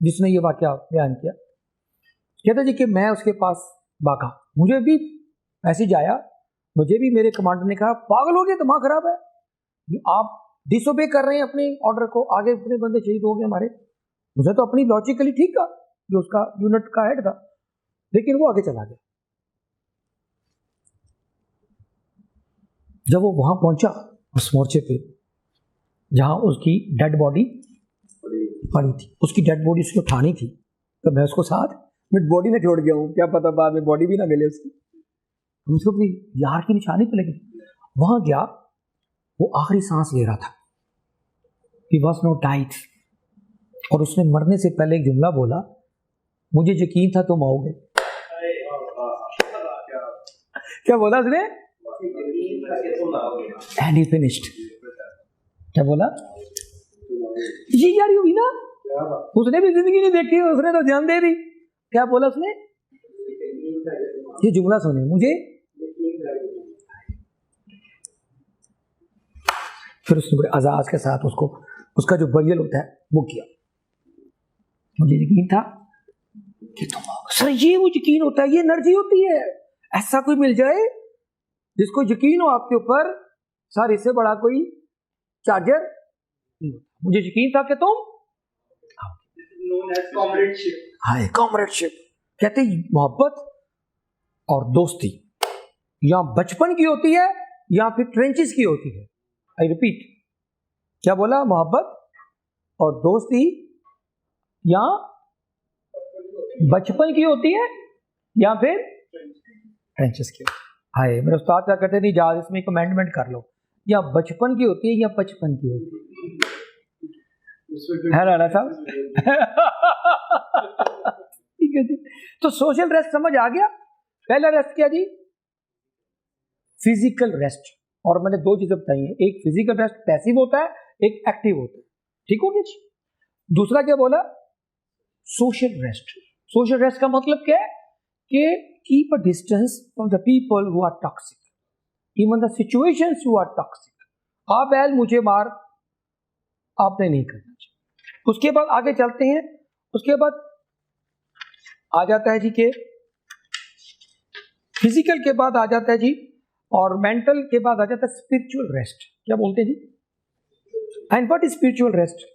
जिसने ये वाकया बयान किया। कहता जी कि मैं उसके पास भागा, मुझे भी मैसेज आया, मुझे भी मेरे कमांडर ने कहा पागल हो गए, दिमाग खराब है, आप डिसोबे कर रहे हैं अपने ऑर्डर को, आगे अपने बंदे शहीद हो गए हमारे। मुझे तो अपनी लॉजिकली ठीक था, जो उसका यूनिट का हेड था, लेकिन वो आगे चला गया। जब वो वहां पहुंचा उस मोर्चे पे जहां उसकी डेड बॉडी पड़ी थी, उसकी डेड बॉडी उसकी उठानी थी, तो मैं उसको साथ में बॉडी में छोड़ गया हूँ, क्या पता बाद में बॉडी भी ना मिले उसकी, मुझको अपनी यार की निशानी तो लगी। वहां गया, वो आखिरी सांस ले रहा था, he was not died, और उसने मरने से पहले एक जुमला बोला, मुझे यकीन था तुम आओगे। क्या बोला उसने, एंड ही फिनिश्ड। क्या बोला, ये यार हुई ना, उसने भी जिंदगी नहीं देखी, उसने तो जान दे दी। क्या बोला उसने, ये जुमला सुने, मुझे, फिर उसने बड़े आजाद के साथ उसको, उसका जो बरियल होता है वो किया। मुझे यकीन था कि तुम सर, ये वो यकीन होता है, ये एनर्जी होती है। ऐसा कोई मिल जाए जिसको यकीन हो आपके ऊपर, सर इससे बड़ा कोई चार्जर नहीं होता। मुझे यकीन था कि तुम, हाँ कॉमरेडशिप कहते हैं, मोहब्बत और दोस्ती या बचपन की होती है या फिर ट्रेंचेस की होती है। आई रिपीट, क्या बोला, मोहब्बत और दोस्ती या बचपन की होती है या फिर ट्रेंचेस की होती है। हाय मेरे उस्ताद क्या कहते नहीं, जा इसमें एक अमेंडमेंट कर लो, या बचपन की होती है या बचपन की होती है राणा साहब। ठीक है जी, तो सोशल रेस्ट समझ आ गया। पहला रेस्ट क्या जी, फिजिकल रेस्ट, और मैंने दो चीजें बताई हैं, एक फिजिकल रेस्ट पैसिव होता है, एक एक्टिव होता है, ठीक हो गया जी। दूसरा क्या बोला, सोशल रेस्ट। सोशल रेस्ट का मतलब क्या है कि keep a distance from the people who are toxic, even the situations who are toxic. आप बैल मुझे मार, आपने नहीं करना चाहिए। उसके बाद आगे चलते हैं, उसके बाद आ जाता है जी के फिजिकल के बाद आ जाता है जी, और मेंटल के बाद आ जाता है स्पिरिचुअल रेस्ट। क्या बोलते हैं जी, and what is spiritual rest?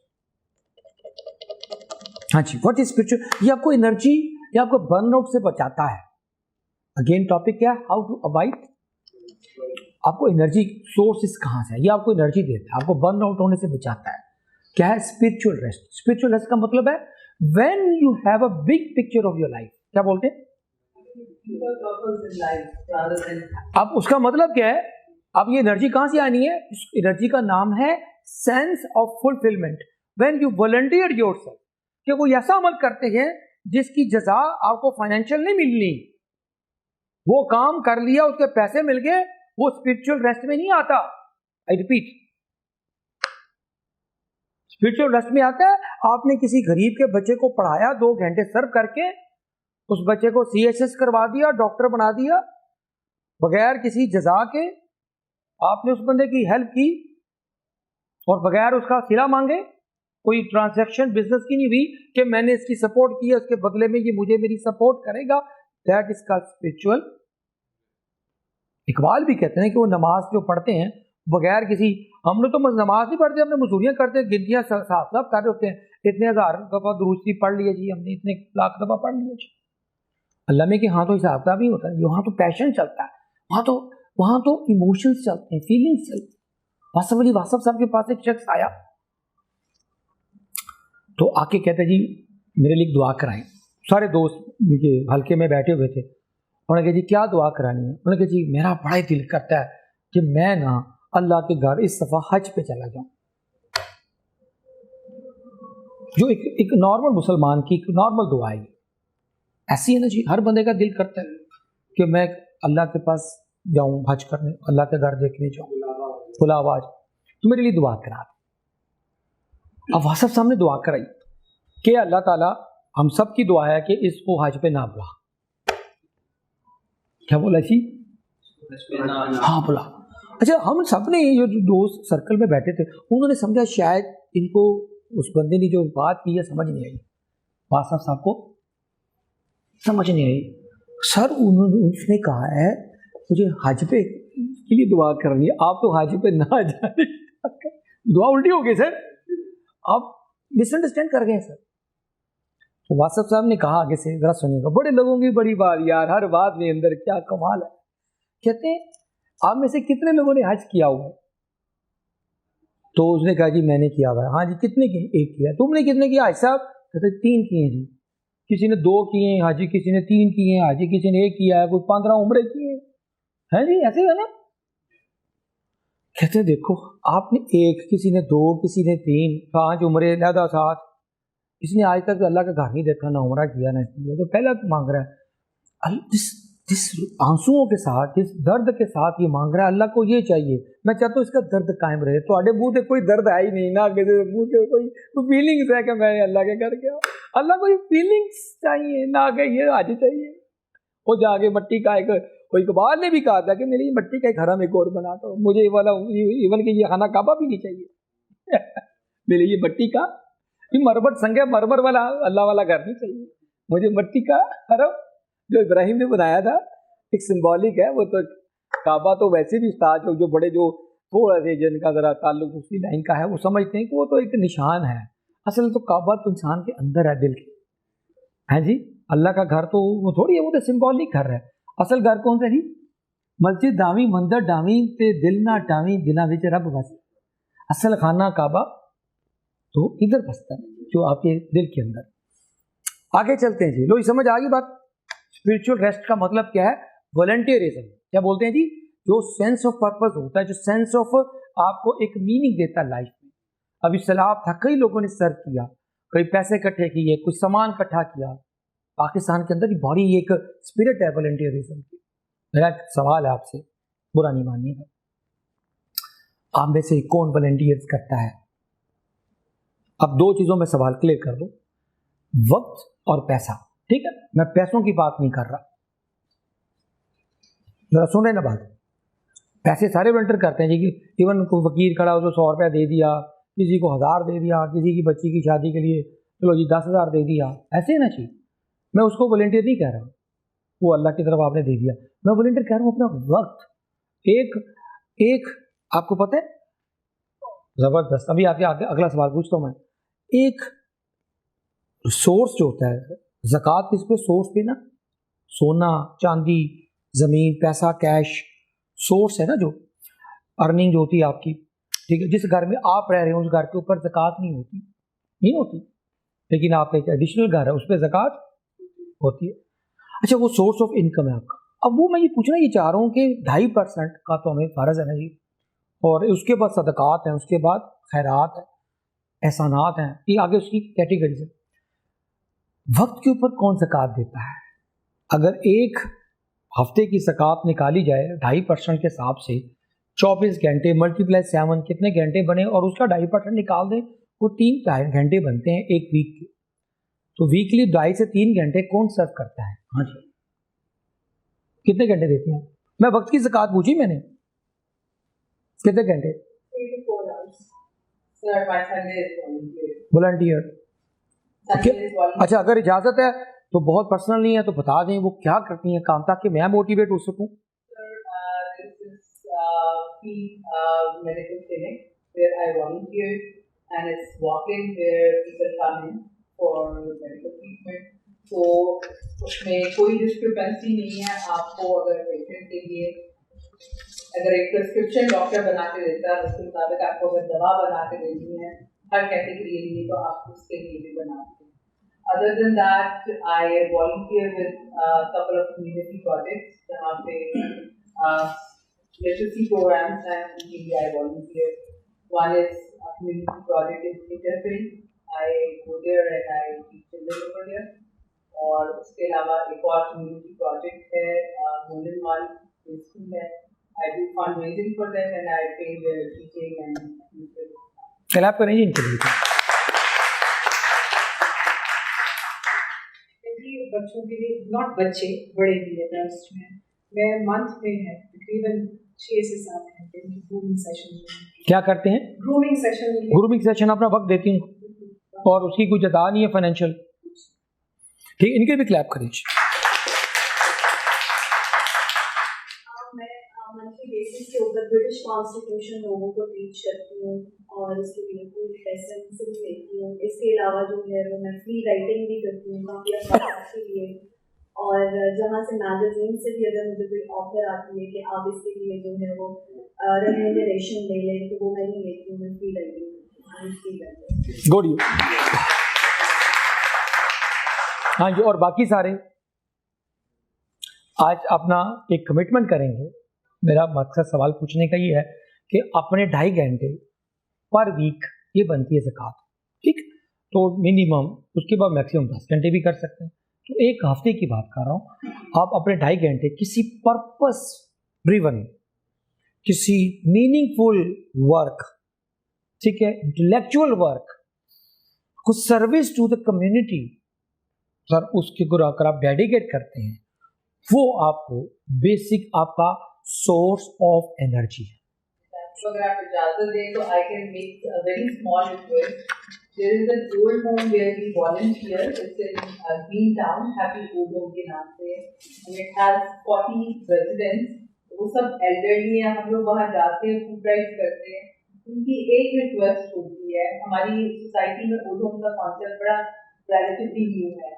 हाँ जी, व्हाट इज स्पिरिचुअल? ये आपको एनर्जी, ये आपको बर्नआउट से बचाता है। अगेन टॉपिक क्या है, हाउ टू अवॉइड। आपको एनर्जी सोर्सेस कहाँ से है, ये आपको एनर्जी देता है, आपको बर्नआउट होने से बचाता है। क्या है स्पिरिचुअल रेस्ट? स्पिरिचुअल रेस्ट का मतलब है when you have a big picture of your life. क्या बोलते हैं? अब उसका मतलब क्या है, अब ये एनर्जी कहां से आनी है? इस एनर्जी का नाम है sense of fulfilment. When you volunteer yourself, कि वो ऐसा अमल करते हैं जिसकी जजा आपको फाइनेंशियल नहीं मिलनी, वो काम कर लिया, उसके पैसे मिल गए, वो स्पिरिचुअल रेस्ट में नहीं आता। आई रिपीट, स्पिरिचुअल रेस्ट में आता है आपने किसी गरीब के बच्चे को पढ़ाया, 2 घंटे सर्व करके उस बच्चे को CHS करवा दिया, डॉक्टर बना दिया, बगैर किसी जजा के आपने उस बंदे की हेल्प की और बगैर उसका सिला मांगे, कोई ट्रांजैक्शन बिजनेस की नहीं हुई कि मैंने इसकी सपोर्ट की है, उसके बदले में ये मुझे मेरी सपोर्ट करेगा। That is called spiritual. Iqbal भी कहते हैं कि वो नमाज जो पढ़ते हैं बगैर किसी, हम लोग तो नमाज नहीं पढ़ते, हमने मजदूरियां करते, गिनतियां साफ साफ कर रहे होते हैं, इतने हजार दफा दुरूद शरीफ पढ़ लिए जी हमने, इतने लाख दफा पढ़ लिए जी। अल्लाह में कि हाँ तो हिसाब किताब नहीं होता है, वहाँ तो पैशन चलता है, वहाँ तो इमोशंस चलते हैं, फीलिंग्स चलती हैं। वासफ साहब के पास एक शख्स आया तो आके कहते जी मेरे लिए दुआ कराएं। सारे दोस्त उनके हल्के में बैठे हुए थे, उन्होंने कहा जी क्या दुआ करानी है? उन्होंने कहा जी मेरा बड़ा ही दिल करता है कि मैं ना अल्लाह के घर इस दफा हज पे चला जाऊं। जो एक नॉर्मल मुसलमान की एक नॉर्मल दुआ है, ऐसी है ना जी, हर बंदे का दिल करता है कि मैं अल्लाह के पास जाऊं हज करने, अल्लाह के घर देखने जाऊं, खुलावाज, तो मेरे लिए दुआ करा। अब वासफ साहब ने दुआ कराई कि अल्लाह ताला, हम सब की दुआ है कि इसको हज पे ना बुला। क्या बोला जी? हाँ बोला। अच्छा, हम सब ने ये जो दोस्त सर्कल में बैठे थे उन्होंने समझा शायद इनको उस बंदे ने जो बात की है समझ नहीं आई, वासफ साहब को समझ नहीं आई। सर उसने कहा है मुझे हज पे के लिए दुआ करनी है, आप तो हज पे ना जाने, दुआ उल्टी हो गई सर, आप मिसअंडरस्टैंड कर गए सर। तो वासफ साहब ने कहा आगे से, जरा सुनिएगा, बड़े लोगों की बड़ी बात यार, हर बात में अंदर क्या कमाल है। कहते हैं आप में से कितने लोगों ने हज किया हुआ है? तो उसने कहा जी मैंने किया हुआ है। हाँ जी, कितने किए? एक किया। तुमने कितने किया हाजी साहब? कहते 3 किए जी। किसी ने 2 किए हाजी, किसी ने 3 किए हाजी, किसी ने 1 किया है, कोई 15 उम्रे किए हैं जी, ऐसे है ना। कहते देखो आपने 1, किसी ने 2, किसी ने 3, 5 उम्रे, लहदा 7, इसने आज तक अल्लाह का घर नहीं देखा, ना उम्रा किया ना किया, तो पहला मांग रहा है। जिस आंसुओं के साथ, जिस दर्द के साथ ये मांग रहा है, अल्लाह को ये चाहिए, मैं चाहता हूँ इसका दर्द कायम रहे। तो आड़े मुंह से कोई दर्द है ही नहीं ना, आगे से मुंह से कोई फीलिंग्स है कि मैंने अल्लाह के घर गया। अल्लाह को फीलिंग्स चाहिए ना, आगे ये आज चाहिए। वो जाके मट्टी का एक, कोई इकबाल ने भी कहा था कि मेरी मट्टी का एक हरम एक और बनाता हूँ, मुझे ये वाला इवन कि ये खाना काबा भी नहीं चाहिए मेरे ये मट्टी का, ये मरमर संगे मरमर वाला अल्लाह वाला घर नहीं चाहिए, मुझे मट्टी का हरम जो इब्राहिम ने बनाया था, एक सिंबॉलिक है वो। तो काबा तो वैसे भी उस्ताद जो बड़े जो थोड़ा से जिनका जरा ताल्लुक उसी लाइन का है वो समझते हैं कि वो तो एक निशान है। असल तो काबा तो इंसान के अंदर है, दिल के है जी। अल्लाह का घर तो वो थोड़ी है, वो तो सिंबॉलिक घर है। असल घर कौन सा जी? मस्जिद डावी मंदिर डावी ते दिल ना डावी दिला विच रब बस। असल खाना काबा तो इधर बसता है, जो आपके दिल के अंदर। आगे चलते हैं जी, लो समझ आ गई बात। स्पिरिचुअल रेस्ट का मतलब क्या है? वॉलंटियरिज्म। क्या बोलते हैं जी? जो सेंस ऑफ पर्पस होता है, जो सेंस ऑफ आपको एक मीनिंग देता है लाइफ में। अभी सैलाब था, कई लोगों ने सर्व किया, कई पैसे इकट्ठे किए, कुछ सामान इकट्ठा किया। पाकिस्तान के अंदर बड़ी एक स्पिरिट है वॉलंटियरिज्म की। मेरा सवाल है आपसे, बुरा नहीं मानिएगा, आप में से कौन वॉलंटियर्स करता है? अब दो चीज़ों में सवाल क्लियर कर दो, वक्त और पैसा। ठीक है, मैं पैसों की बात नहीं कर रहा, जरा सुन रहे ना बात। पैसे सारे वॉलंटियर करते हैं जी, कि इवन कोई वकील खड़ा हो तो 100 रुपया दे दिया, किसी को 1000 दे दिया, किसी की बच्ची की शादी के लिए चलो जी 10,000 दे दिया, ऐसे ना चाहिए। मैं उसको वॉलंटियर नहीं कह रहा, वो अल्लाह की तरफ आपने दे दिया। मैं वॉलंटियर कह रहा हूँ अपना वक्त। एक आपको पता है, जबरदस्त। अभी आगे अगला सवाल पूछता हूँ मैं। एक सोर्स जो होता है ज़कात, किस पे सोर्स पे ना, सोना चांदी ज़मीन पैसा कैश सोर्स है ना, जो अर्निंग जो होती है आपकी। ठीक है, जिस घर में आप रह रहे हो उस घर के ऊपर ज़कात नहीं होती, लेकिन आपका एक एडिशनल घर है उस पर ज़कात होती है। अच्छा, वो सोर्स ऑफ इनकम है आपका। अब वो मैं ये पूछना ये चाह रहा हूँ कि 2.5% का तो हमें फ़र्ज़ है ना जी, और उसके बाद सदक़ात हैं, उसके बाद खैरात है, एहसानात हैं, ये आगे उसकी कैटेगरीज है। वक्त के ऊपर कौन ज़कात देता है? अगर एक हफ्ते की ज़कात निकाली जाए 2.5% के हिसाब से, 24 घंटे मल्टीप्लाई 7 कितने घंटे बने, और उसका 2.5% निकाल दें, वो 3 घंटे बनते हैं एक वीक के। तो वीकली 2.5 से 3 घंटे कौन सर्व करता है? हाँ जी, कितने घंटे देते हैं? मैं वक्त की ज़कात पूछी मैंने, कितने घंटे? 3 to 4 hours. Sir, my Sunday is volunteer. Volunteer. Sunday is volunteer. अच्छा, अगर इजाज़त है तो बहुत पर्सनल नहीं है तो बता दें वो क्या करती हैं काम, ताकि मैं मोटिवेट हो सकूं। Sir, this is free medical clinic where I volunteer, and it's walk-in where people come in for medical treatment. तो उसमें कोई डिस्क्रिपेंसी नहीं है आपको। अगर पेशेंट के लिए अगर एक प्रिस्क्रिप्शन डॉक्टर बना के देता है, उसके मुताबिक आपको अगर दवा बना के देनी है हर कैटेगरी के लिए, तो आप उसके लिए भी बनाते हैं। Other than that, I volunteer with a couple of community projects जहाँ पे literacy programs हैं, उनके लिए I volunteer. One is a community project in Peterfield. I go there and I teach children over there. और उसके अलावा एक और community project है Golden One school है. I do fundraising for them and I train their teaching and clap करें जी इनके लिए। बच्चों के लिए, नॉट बच्चे, बड़े भी है नर्स में। मैं मंथ में है तकरीबन 6 से 7 घंटे की ग्रूमिंग सेशन। क्या करते हैं? Grooming session. ग्रूमिंग सेशन अपना वक्त देती हूँ और उसकी कोई जता नहीं है फाइनेंशियल। ठीक, इनके भी क्लैप करें। मैं मंथली बेसिस के ऊपर ब्रिटिश कॉन्स्टिट्यूशन लोगों को टीच करती हूँ और उसके लिए कोई लेसन से भी लेती हूँ। इसके अलावा जो है वो मैं फ्री राइटिंग भी करती हूँ काफ़ी अखबार के लिए, और जहाँ से मैगजीन से भी अगर मुझे कोई ऑफर आती है कि आप इसके लिए जो है वो रेम्यूनरेशन ले लें, तो वो मैं नहीं लेती हूँ, मैं फ्री राइटिंग करती हूँ। गुड। हाँ जी, और बाकी सारे आज अपना एक कमिटमेंट करेंगे। मेरा मकसद सवाल पूछने का ये है कि अपने 2.5 घंटे पर वीक ये बनती है ज़कात। ठीक, तो मिनिमम, उसके बाद मैक्सिमम 10 घंटे भी कर सकते हैं। तो एक हफ्ते की बात कर रहा हूँ, आप अपने 2.5 घंटे किसी पर्पस ड्रिवन, किसी मीनिंगफुल वर्क, ठीक है, इंटेलेक्चुअल वर्क, कुछ service to the community, sir उसके को अगर आप डेडिकेट करते हैं, वो आपको बेसिक आपका सोर्स ऑफ एनर्जी है। तो अगर आप इजाजत दें तो I can make a very small request. There is an old home where we volunteer. It's in Greentown, Happy Old Home के नाम से, and it has 40 residents. वो सब elderly हैं, हम लोग वहाँ जाते हैं, food drive करते हैं। उनकी एक रिक्वेस्ट होती है, हमारी सोसाइटी में ओल्ड होम का कॉन्सेप्ट बड़ा relatively new है।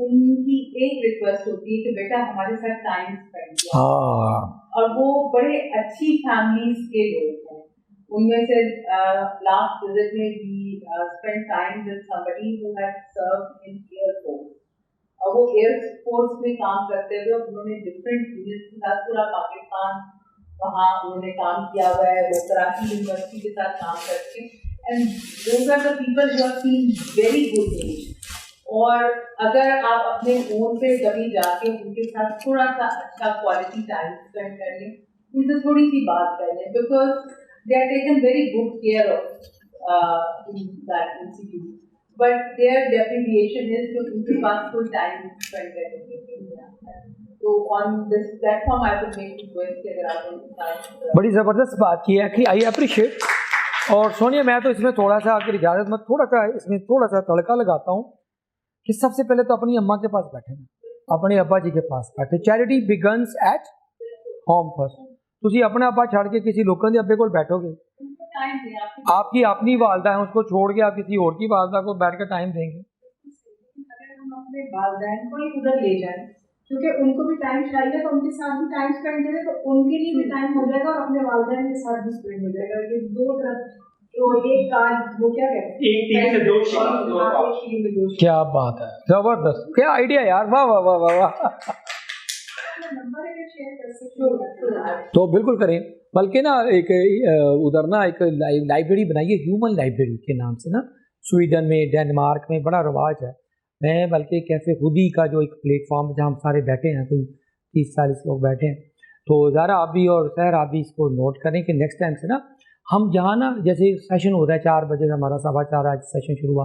उनकी एक रिक्वेस्ट होती है कि बेटा हमारे साथ टाइम स्पेंड करो, और वो बड़े अच्छी फैमिलीज के लोग हैं। उनमें से लास्ट विजिट में भी spend time with somebody who had served in air force, और वो एयर फोर्स में काम करते हुए उन्होंने डिफरेंट यूनिट्स के साथ पूरा पाकिस्तान वहाँ उन्होंने काम किया हुआ है। वो कराची यूनिवर्सिटी के साथ काम करते हैं, and those are the people who have seen very good age. और अगर आप अपने फोन पे कभी जाके उनके साथ थोड़ा सा अच्छा क्वालिटी टाइम स्पेंड कर लें, उनसे थोड़ी सी बात कर लें, because they are taken very good care of in that institute. But their deprivation is to उनके पास full time spend करने। So on this platform, I would make request कि अगर आप उनके साथ बड़ी ज़बरदस्त बात की है कि आई अप्रिशिएट। और सोनिया, मैं तो इसमें थोड़ा सा अगर इजाज़त में थोड़ा सा तड़का लगाता हूँ कि सबसे पहले तो अपनी अम्मा के पास बैठे, अपने अब्बा जी के पास बैठे। Charity begins at home first. तुसी अपना अब्बा छड़ के किसी लोगों के अब्बे को बैठोगे, आपकी अपनी वालदा है, उसको छोड़ के आप किसी और की वालदा को बैठ के टाइम देंगे? अगर हम अपने वालदैन को ही उधर ले जाएं, क्योंकि उनको भी टाइम चाहिए, तो उनके साथ भी टाइम स्पेंड करें, तो उनके लिए भी टाइम हो जाएगा और अपने वालदैन के साथ भी स्पेंड हो जाएगा। ये दो तरफ तो एक कार्ड वो क्या कहते हैं, एक तीर से दो शिकार। क्या बात है, जबरदस्त, क्या आइडिया यार, वाह वाह वाह वाह वाह। नंबर अगर शेयर कर सकते तो बिल्कुल करें। बल्कि ना एक उधर ना एक लाइब्रेरी बनाइए, ह्यूमन लाइब्रेरी के नाम से ना, स्वीडन में, डेनमार्क में बड़ा रवाज है। मैं बल्कि कैफ़े खुदी का जो एक प्लेटफॉर्म जहाँ हम सारे बैठे हैं, कोई 30-40 लोग बैठे हैं, तो ज़रा आप भी और सहर आप भी इसको नोट करें कि नेक्स्ट टाइम से ना हम जहाँ ना, जैसे सेशन हो रहा है 4 बजे, हमारा 4:15 आज सेशन शुरू हुआ,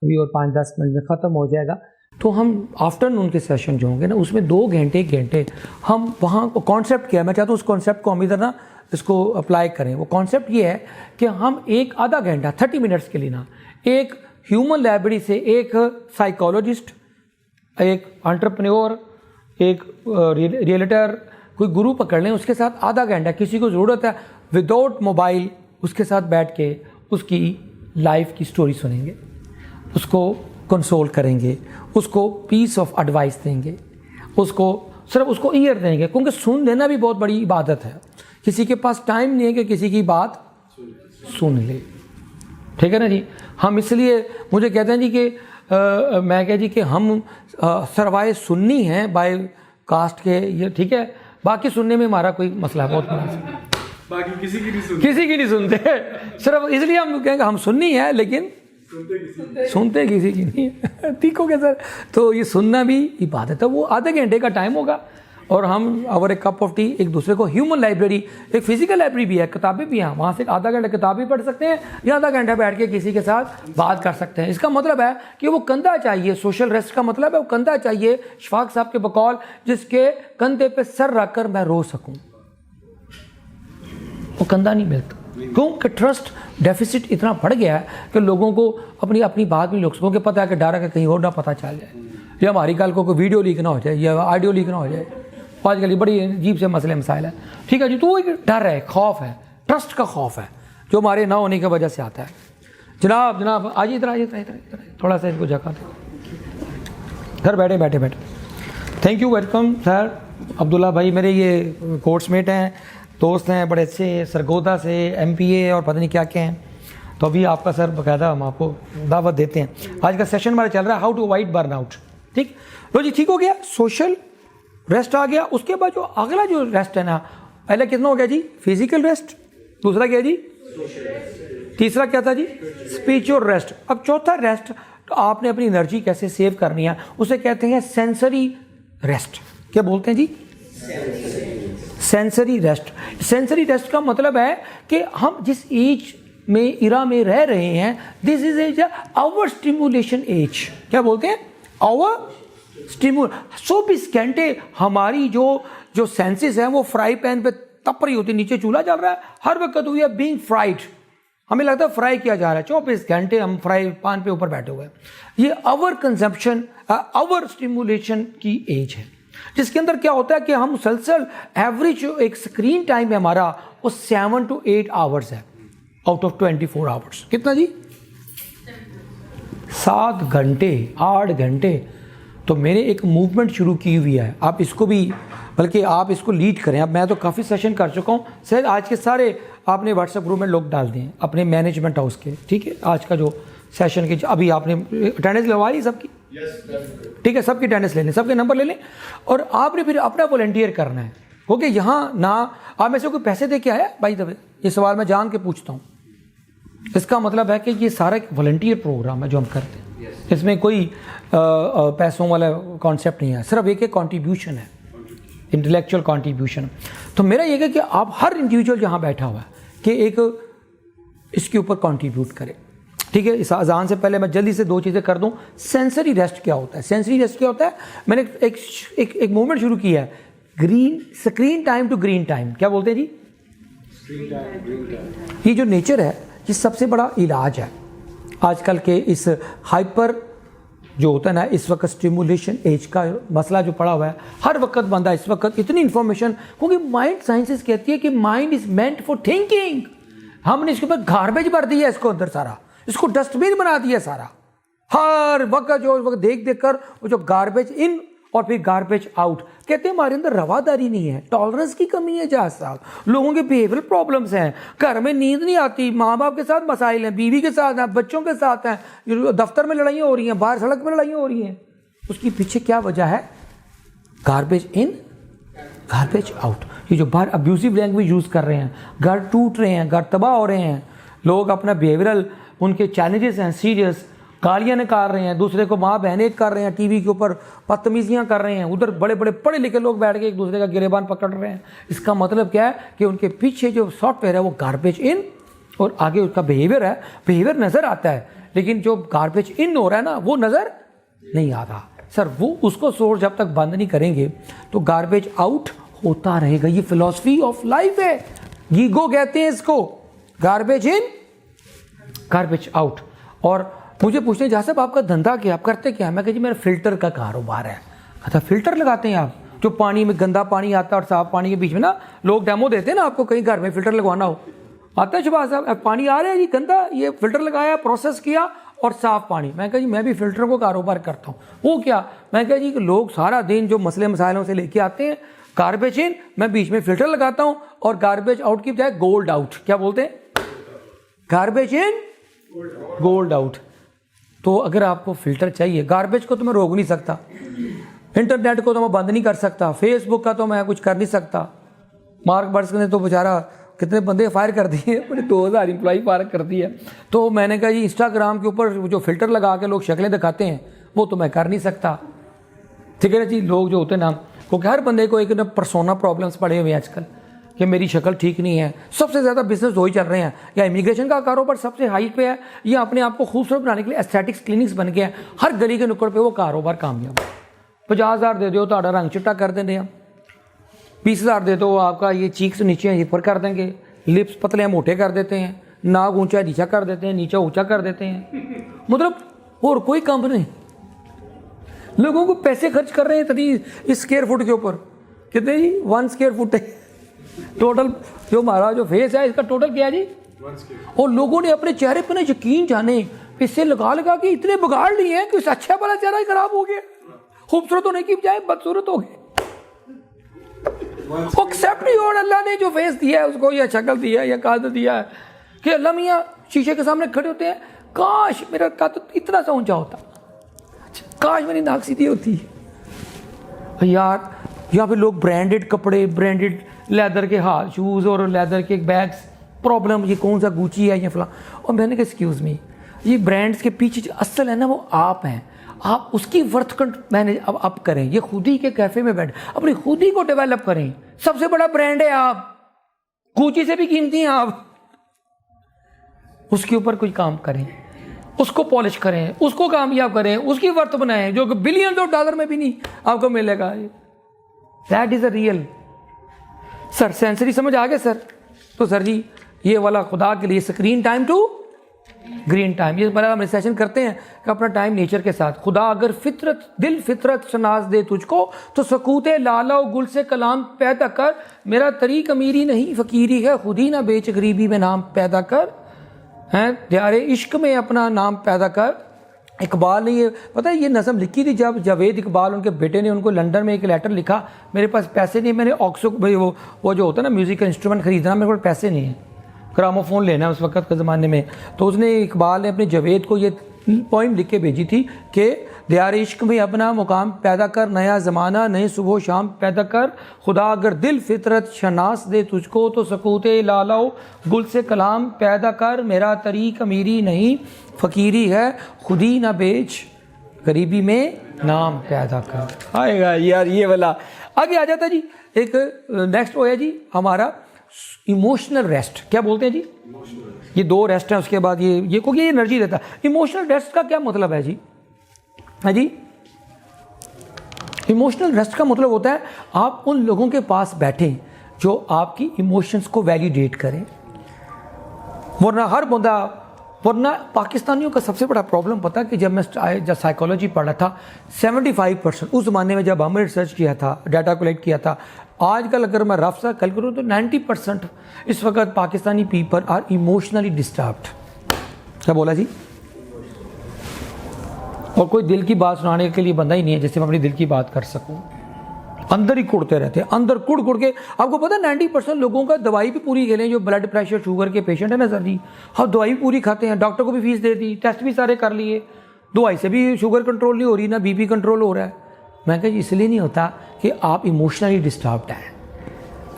अभी और 5-10 मिनट में ख़त्म हो जाएगा, तो हम आफ्टरनून के सेशन जो होंगे ना उसमें 2 घंटे 1 घंटे हम वहाँ कॉन्सेप्ट किया, मैं चाहता हूँ उस कॉन्सेप्ट को हम इधर ना इसको अप्लाई करें। वो कॉन्सेप्ट ये है कि हम एक आधा घंटा 30 मिनट्स के लिए ना एक ह्यूमन लाइब्रेरी से एक साइकोलॉजिस्ट, एक एंटरप्रेन्योर, एक रियलिटर, कोई गुरु पकड़ लें, उसके साथ आधा घंटा किसी को ज़रूरत है विदाउट मोबाइल, उसके साथ बैठ के उसकी लाइफ की स्टोरी सुनेंगे, उसको कंसोल करेंगे, उसको पीस ऑफ एडवाइस देंगे, उसको सिर्फ उसको ईयर देंगे, क्योंकि सुन लेना भी बहुत बड़ी इबादत है। किसी के पास टाइम नहीं है कि किसी की बात सुन ले, ठीक है ना जी। हम इसलिए मुझे कहते हैं जी कि मैं कह जी कि हम सरवाए सुन्नी हैं बाय कास्ट के, ये ठीक है, बाकी सुनने में हमारा कोई मसला बहुत बड़ा, बाकी किसी की नहीं सुनते सिर्फ इसलिए हम कहेंगे हम सुन्नी हैं, लेकिन सुनते किसी की नहीं है। ठीक हो गया सर। तो ये सुनना भी इबादत है। वो आधे घंटे का टाइम होगा और हम और एक कप ऑफ टी एक दूसरे को, ह्यूमन लाइब्रेरी एक फिजिकल लाइब्रेरी भी है, किताबें भी हैं, वहाँ से आधा घंटा किताब भी पढ़ सकते हैं या आधा घंटा बैठ के किसी के साथ बात कर सकते हैं। इसका मतलब है कि वो कंधा चाहिए, सोशल रेस्ट का मतलब है वो कंधा चाहिए, शफाक साहब के बकौल, जिसके कंधे पे सर रख कर मैं रो सकूँ। वो कंधा नहीं मिलता, क्योंकि ट्रस्ट डेफिसिट इतना बढ़ गया है कि लोगों को अपनी बात भी लोग सबको पता है कि डर है कि कहीं और ना पता चल जाए, या हमारी कल को कोई वीडियो लीक ना हो जाए या ऑडियो लीक ना हो जाए। आजकल ये बड़ी अजीब से मसले मसाइल है, ठीक है जी। तो वो एक डर है, खौफ है, ट्रस्ट का खौफ है जो हमारे ना होने की वजह से आता है। जनाब आज इधर थोड़ा सा इनको जगह दे, घर बैठे। Thank you, welcome sir. Abdullah भाई मेरे ये कोर्समेट हैं, दोस्त हैं, बड़े अच्छे, सरगोदा से MPA और पता नहीं क्या क्या हैं। तो अभी आपका सर बाकायदा हम आपको दावत देते हैं। आज का सेशन हमारा चल रहा है हाउ टू अवॉइड बर्नआउट। ठीक, लो जी, ठीक हो गया, सोशल रेस्ट आ गया। उसके बाद जो अगला जो रेस्ट है ना, पहले कितना हो गया जी, फिजिकल रेस्ट, दूसरा क्या जी, तीसरा क्या था जी, स्पिरिचुअल रेस्ट। अब चौथा रेस्ट, तो आपने अपनी एनर्जी कैसे सेव करनी है, उसे कहते हैं सेंसरी रेस्ट। क्या बोलते हैं जी, सेंसरी रेस्ट। सेंसरी रेस्ट का मतलब है कि हम जिस एज में, इरा में रह रहे हैं, this is age our stimulation age. क्या बोलते हैं, आवर स्टिमुल। 24 घंटे हमारी जो सेंसेस हैं वो फ्राई पैन पे तप रही होती, नीचे चूल्हा चल रहा है, हर वक्त वी आर बीइंग फ्राइड, हमें लगता है फ्राई किया जा रहा है। 24 घंटे हम फ्राई पैन पे ऊपर बैठे हुए हैं। ये आवर कंजम्पशन, आवर स्टिमुलेशन की एज है, जिसके अंदर क्या होता है कि हम मुसलसल एवरेज एक स्क्रीन टाइम है हमारा वो 7 to 8 आवर्स है आउट ऑफ 24 आवर्स। कितना जी, 7 घंटे, 8 घंटे। तो मैंने एक मूवमेंट शुरू की हुई है, आप इसको भी, बल्कि आप इसको लीड करें। अब मैं तो काफ़ी सेशन कर चुका हूँ सर, आज के सारे आपने व्हाट्सएप ग्रुप में लोग डाल दें अपने मैनेजमेंट हाउस के, ठीक है। आज का जो सेशन के अभी आपने अटेंडेंस लगवा ली सबकी, ठीक है, सबकी अटेंडेंस ले लें, सबके नंबर ले लें, और आपने फिर अपना वॉलंटियर करना है। ओके, यहाँ ना आप में से कोई पैसे दे के आया भाई, तब ये सवाल मैं जान के पूछता हूँ। इसका मतलब है कि ये सारा एक वॉलंटियर प्रोग्राम है जो हम करते हैं, इसमें कोई पैसों वाला कॉन्सेप्ट नहीं है, सिर्फ एक कॉन्ट्रीब्यूशन है, इंटेलेक्चुअल कॉन्ट्रीब्यूशन। तो मेरा ये है कि आप हर इंडिविजुअल जहाँ बैठा हुआ है, कि एक इसके ऊपर कंट्रीब्यूट करे। ठीक है, इस अजान से पहले मैं जल्दी से 2 चीज़ें कर दूं। सेंसरी रेस्ट क्या होता है? सेंसरी रेस्ट क्या होता है? मैंने एक मूवमेंट शुरू किया है, green screen time to green time. क्या बोलते हैं जी? Screen time, green time. ये जो नेचर है, ये सबसे बड़ा इलाज है आजकल के इस हाइपर जो होता है ना, इस वक्त स्टिमुलेशन एज का मसला जो पड़ा हुआ है। हर वक्त बंदा इस वक्त इतनी इन्फॉर्मेशन, क्योंकि माइंड साइंसेस कहती है कि mind is meant for thinking. हमने इसके ऊपर गार्बेज भर दिया इसको अंदर सारा, इसको डस्टबिन बना दिया सारा। हर वक्त जो देख देख कर वो जो गार्बेज इन और फिर गार्बेज आउट। कहते हैं हमारे अंदर रवादारी नहीं है, टॉलरेंस की कमी है। जहाँ साहब, लोगों के बिहेवियरल प्रॉब्लम्स हैं, घर में नींद नहीं आती, माँ बाप के साथ मसाइल हैं, बीवी के साथ हैं, बच्चों के साथ हैं, दफ्तर में लड़ाइयाँ हो रही हैं, बाहर सड़क में लड़ाइयाँ हो रही हैं। उसके पीछे क्या वजह है? Garbage in garbage out. ये जो बाहर अब्यूसिव लैंग्वेज यूज़ कर रहे हैं, घर टूट रहे हैं, घर तबाह हो रहे हैं, लोग अपना बिहेवियरल उनके चैलेंजेस हैं सीरियस, गालियाँ निकाल रहे हैं, दूसरे को माँ बहनें कर रहे हैं, टीवी के ऊपर बदतमीजियाँ कर रहे हैं, उधर बड़े बड़े पढ़े लिखे लोग बैठ के एक दूसरे का गिरेबान पकड़ रहे हैं। इसका मतलब क्या है कि उनके पीछे जो सॉफ्टवेयर है वो गार्बेज इन और आगे उसका बिहेवियर है, बिहेवियर नज़र आता है, लेकिन जो गार्बेज इन हो रहा है ना वो नज़र नहीं आता। सर वो उसको सोर्स जब तक बंद नहीं करेंगे तो गार्बेज आउट होता रहेगा। ये फिलॉसफी ऑफ लाइफ है, गीगो कहते हैं इसको, गार्बेज इन गार्बेज आउट। और मुझे पूछते हैं जहाँ साहब आपका धंधा क्या, आप करते क्या है? मैं कहा जी मेरा फिल्टर का कारोबार है। कहता फिल्टर लगाते हैं आप? जो पानी में गंदा पानी आता है और साफ पानी के बीच में ना लोग डेमो देते हैं ना, आपको कहीं घर में फिल्टर लगवाना हो, आता है शबाज साहब पानी आ रहा है जी गंदा, ये फिल्टर लगाया, प्रोसेस किया और साफ पानी। मैं कहा जी मैं भी फिल्टर को कारोबार करता हूँ। वो क्या? मैं कहा जी लोग सारा दिन जो मसले मसाइलों से लेके आते हैं, गार्बेज इन, मैं बीच में फिल्टर लगाता हूँ और गार्बेज आउट की बजाय गोल्ड आउट। क्या बोलते हैं? Garbage in gold out. तो अगर आपको फिल्टर चाहिए, गार्बेज को तो मैं रोक नहीं सकता, इंटरनेट को तो मैं बंद नहीं कर सकता, फेसबुक का तो मैं कुछ कर नहीं सकता। मार्क बर्स ने तो बेचारा कितने बंदे फायर कर दिए, पूरे 2000 एम्प्लॉई फायर कर दिए। तो मैंने कहा जी इंस्टाग्राम के ऊपर जो फिल्टर लगा के लोग शक्लें दिखाते हैं वो तो मैं कर नहीं सकता। ठीक है ना जी, लोग जो होते हैं ना, क्योंकि हर बंदे को एक ना पर्सोना प्रॉब्लम्स पड़े हुए हैं आजकल कि मेरी शक्ल ठीक नहीं है। सबसे ज़्यादा बिजनेस वही चल रहे हैं, या इमिग्रेशन का कारोबार सबसे हाई पे है, या अपने आप को खूबसूरत बनाने के लिए एस्थेटिक्स क्लिनिक्स बन गए हैं। हर गली के नुक्कड़ पे वो कारोबार कामयाब है। 50,000 दे दो तो आड़ा रंग चिट्टा कर देंगे हम, 20,000 दे दो आपका ये चीक्स नीचे हैं ऊपर कर देंगे, लिप्स पतले मोटे कर देते हैं, नाक ऊंचा नीचा कर देते हैं, नीचा ऊंचा कर देते हैं। मतलब और कोई काम नहीं, लोगों को पैसे खर्च कर रहे हैं तभी इस स्क्वायर फुट के ऊपर। कितने जी? 1 स्क्वायर फुट है टोटल, जो हमारा जो फेस है इसका टोटल क्या है जी? 1 स्क्वायर। और लोगों ने अपने चेहरे पर ना यकीन जाने इससे लगा लगा के इतने बिगाड़ लिए हैं कि उस अच्छा वाला चेहरा ही खराब हो गया, खूबसूरत होने की बजाय बदसूरत हो गए। एक्सेप्ट ही और अल्लाह ने जो फेस दिया है उसको, या शक्ल दिया है या कद दिया है कि अल्लाह मियाँ शीशे के सामने खड़े होते हैं, काश मेरा कद इतना सा ऊंचा होता, काश मेरी नाक सीधी होती यार। यहाँ पे लोग ब्रांडेड कपड़े, ब्रांडेड लेदर के हाथ शूज़ और लेदर के बैग्स, प्रॉब्लम ये कौन सा गुची है या फला। और मैंने कहा एक्सक्यूज़ मी, ये ब्रांड्स के पीछे जो असल है ना वो आप हैं, आप उसकी वर्थ मैनेज अब आप करें। ये खुद ही के कैफ़े में बैठ अपनी खुद ही को डेवलप करें। सबसे बड़ा ब्रांड है आप, गुची से भी कीमती हैं आप, उसके ऊपर कुछ काम करें, उसको पॉलिश करें, उसको कामयाब करें, उसकी वर्थ बनाएं जो बिलियन ऑफ डॉलर में भी नहीं आपको मिलेगा। That is a real. Sir sensory समझ आ गए सर? तो सर जी ये वाला खुदा के लिए screen time to green time, ये बड़ा हम सेशन करते हैं कि अपना टाइम नेचर के साथ। खुदा अगर फितरत दिल फितरत शनास दे तुझको तो सकूते लाला गुल से कलाम पैदा कर, मेरा तरीक अमीरी नहीं फ़कीरी है, खुद ही ना बेच गरीबी में नाम पैदा कर, हैं प्यारे इश्क में अपना नाम पैदा कर। इकबाल ने ये पता है ये नज़म लिखी थी जब जावेद इकबाल उनके बेटे ने उनको लंदन में एक लेटर लिखा, मेरे पास पैसे नहीं, मैंने ऑक्सो वो जो होता है ना म्यूज़िक इंस्ट्रूमेंट ख़रीदना, मेरे पास पैसे नहीं है, ग्रामोफोन लेना है उस वक्त के ज़माने में। तो उसने इकबाल ने अपने जावेद को ये पॉइंट लिख के भेजी थी कि दियार इश्क में अपना मुकाम पैदा कर, नया ज़माना नई सुबह शाम पैदा कर, खुदा अगर दिल फितरत शनास दे तुझको तो सकूते लालाओ गुल से कलाम पैदा कर, मेरा तरीक अमीरी नहीं फ़कीरी है, खुद ही ना बेच गरीबी में नाम पैदा कर। आएगा यार ये वाला। आगे आ जाता जी एक नेक्स्ट वो है जी हमारा इमोशनल रेस्ट, क्या बोलते हैं जी, ये 2 रेस्ट हैं, उसके बाद ये क्योंकि ये एनर्जी देता है। इमोशनल रेस्ट का क्या मतलब है जी, है जी, इमोशनल रेस्ट का मतलब होता है आप उन लोगों के पास बैठें जो आपकी इमोशंस को वैलिडेट करें। वरना पाकिस्तानियों का सबसे बड़ा प्रॉब्लम पता है कि जब साइकोलॉजी पढ़ा था 75% उस ज़माने में जब हमने रिसर्च किया था, डाटा कलेक्ट किया था, आजकल अगर मैं रफ सा कल करूँ तो 90% इस वक्त Pakistani people are emotionally disturbed. क्या बोला जी, और कोई दिल की बात सुनाने के लिए बंदा ही नहीं है जिससे मैं अपनी दिल की बात कर सकूं, अंदर ही कुड़ते रहते हैं, अंदर कुड़ के। आपको पता है 90% लोगों का दवाई भी पूरी खेलें, जो ब्लड प्रेशर शुगर के पेशेंट है ना सर जी, हम दवाई भी पूरी खाते हैं, डॉक्टर को भी फीस दे दी, टेस्ट भी सारे कर लिए, दवाई से भी शुगर कंट्रोल नहीं हो रही, ना बीपी कंट्रोल हो रहा है। मैं कहा इसलिए नहीं होता कि आप इमोशनली डिस्टर्ब्ड हैं,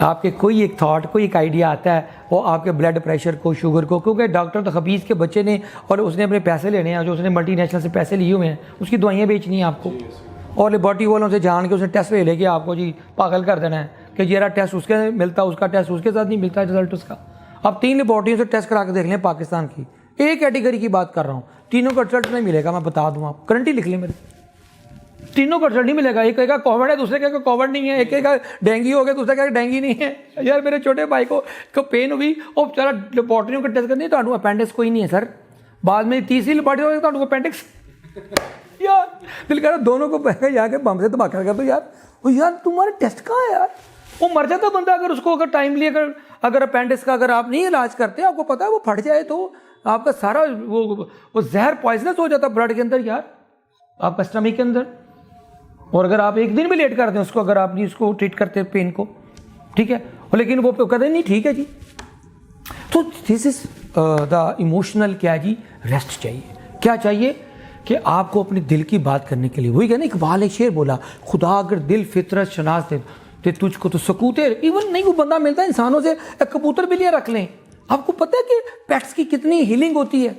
आपके कोई एक थॉट, कोई एक आइडिया आता है, वो आपके ब्लड प्रेशर को, शुगर को, क्योंकि डॉक्टर तो खबीज़ के बच्चे ने, और उसने अपने पैसे लेने हैं, जो उसने मल्टीनेशनल से पैसे लिए हुए हैं, उसकी दवाइयाँ बेचनी है आपको, और लेबॉर्ट्री वालों से जान के उसने टेस्ट ले लेके आपको जी पागल कर देना है कि ये टेस्ट उसके मिलता, उसका टेस्ट उसके साथ नहीं मिलता रिजल्ट उसका। अब 3 लेबॉर्ट्रियों से टेस्ट करा के देख लें पाकिस्तान की, एक कैटेगरी की बात कर रहा हूँ, तीनों का रिजल्ट नहीं मिलेगा, मैं बता दूँ, आप करंट ही लिख लें मेरे, तीनों का रिजल्ट नहीं मिलेगा। एक कहेगा कोविड है, दूसरे कहेगा कोविड नहीं है, एक कहेगा डेंगू हो गया, दूसरा कहेगा डेंगू नहीं है। यार मेरे छोटे भाई को पेन हुई और चला लेबॉर्ट्रियों का टेस्ट करनी, तो अपेंडिक्स कोई नहीं है सर, बाद में तीसरी लेबॉर्ट्री हो तो अपेंडिक्स। यार दिल कह रहा दोनों को पहले जाके बम से धमाका कर दो यार, वो यार तुम्हारा टेस्ट कहाँ है यार, वो मर जाता बंदा अगर उसको अगर टाइमली अगर अपेंडिक्स का अगर आप नहीं इलाज करते, आपको पता है वो फट जाए तो आपका सारा वो जहर पॉइजनस हो जाता ब्लड के अंदर यार, आपका स्टमक के अंदर। और अगर आप एक दिन भी लेट कर दें उसको, अगर आप नहीं उसको ट्रीट करते पेन को, ठीक है, और लेकिन वो कहते नहीं ठीक है जी। तो दिस इज द इमोशनल क्या जी, रेस्ट चाहिए। क्या चाहिए कि आपको अपने दिल की बात करने के लिए, वही कहना इकबाल एक शेर बोला, खुदा अगर दिल फितरत शनास दे तुझको तो सकूते, इवन नहीं वो बंदा मिलता है इंसानों से, एक कबूतर बिल्लियाँ रख लें। आपको पता है कि पेट्स की कितनी हीलिंग होती है,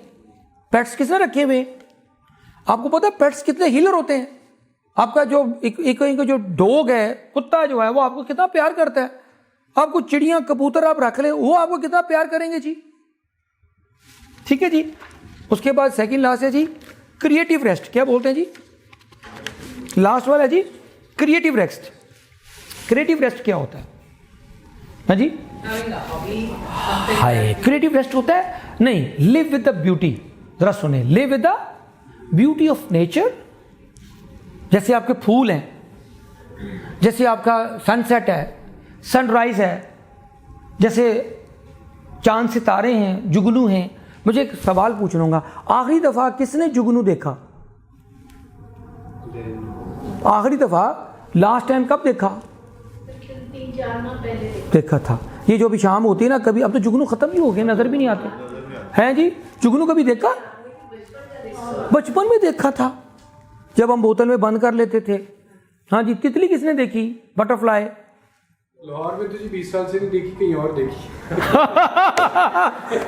पेट्स किसने रखे हुए, आपको पता है पेट्स कितने हीलर होते हैं। आपका जो एक जो डॉग है, कुत्ता जो है, वो आपको कितना प्यार करता है, आपको चिड़ियाँ कबूतर आप रख लें, वो आपको कितना प्यार करेंगे जी, ठीक है जी। उसके बाद सेकंड लास्ट है जी क्रिएटिव रेस्ट, क्या बोलते हैं जी, लास्ट वाला है जी क्रिएटिव रेस्ट। क्रिएटिव रेस्ट क्या होता है, हाँ जी, हाय क्रिएटिव रेस्ट होता है नहीं, लिव विद द ब्यूटी, जरा सुने, live with the beauty of nature. जैसे आपके फूल हैं, जैसे आपका सनसेट है, सनराइज है, जैसे चांद सितारे हैं, जुगनू हैं। मुझे एक सवाल पूछ लूँगा, आखिरी दफ़ा किसने जुगनू देखा, आखिरी दफ़ा लास्ट टाइम कब देखा, 3-4 माह पहले देखा था। ये जो भी शाम होती है ना, कभी अब तो जुगनू ख़त्म ही हो गए, नज़र भी नहीं आते हैं जी। जुगनू कभी देखा, बचपन में देखा था जब हम बोतल में बंद कर लेते थे। हाँ जी, तितली किसने देखी, बटरफ्लाई, लाहौर में तो जी 20 साल से नहीं देखी, कहीं और देखी।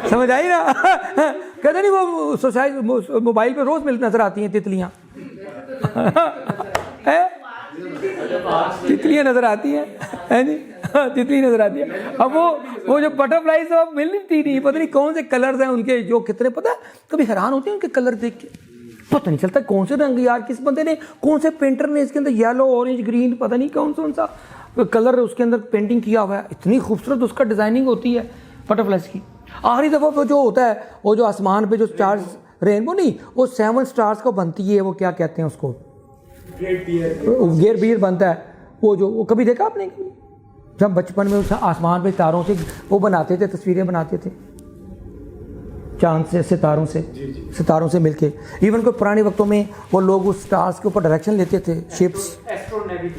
समझ आई ना। कहते नहीं वो सोसाइटी मोबाइल पे रोज मिल नजर आती हैं तितलियां। तितलियां नजर आती हैं, है नहीं, तितली नजर आती है। अब वो जो बटरफ्लाई से अब मिलती नहीं, पता नहीं कौन से कलर्स हैं उनके, जो कितने, पता है कभी हैरान होते हैं उनके कलर देख के, पता नहीं चलता कौन से रंग यार, किस बंदे ने, कौन से पेंटर ने इसके अंदर येलो ऑरेंज ग्रीन पता नहीं कौन सा कलर उसके अंदर पेंटिंग किया हुआ है। इतनी खूबसूरत उसका डिज़ाइनिंग होती है बटरफ्लाइज की। आखिरी दफ़ा वो जो होता है, वो जो आसमान पे जो स्टार्स, रेनबो नहीं, वो 7 स्टार्स को बनती है, वो क्या कहते हैं उसको, गेर बियर बनता है वो कभी देखा आपने, जब बचपन में उस आसमान पे तारों से वो बनाते थे, तस्वीरें बनाते थे चांद से, सितारों से मिलके। इवन कोई पुराने वक्तों में वो लोग उस स्टार्स के ऊपर डायरेक्शन लेते थे, शिप्स,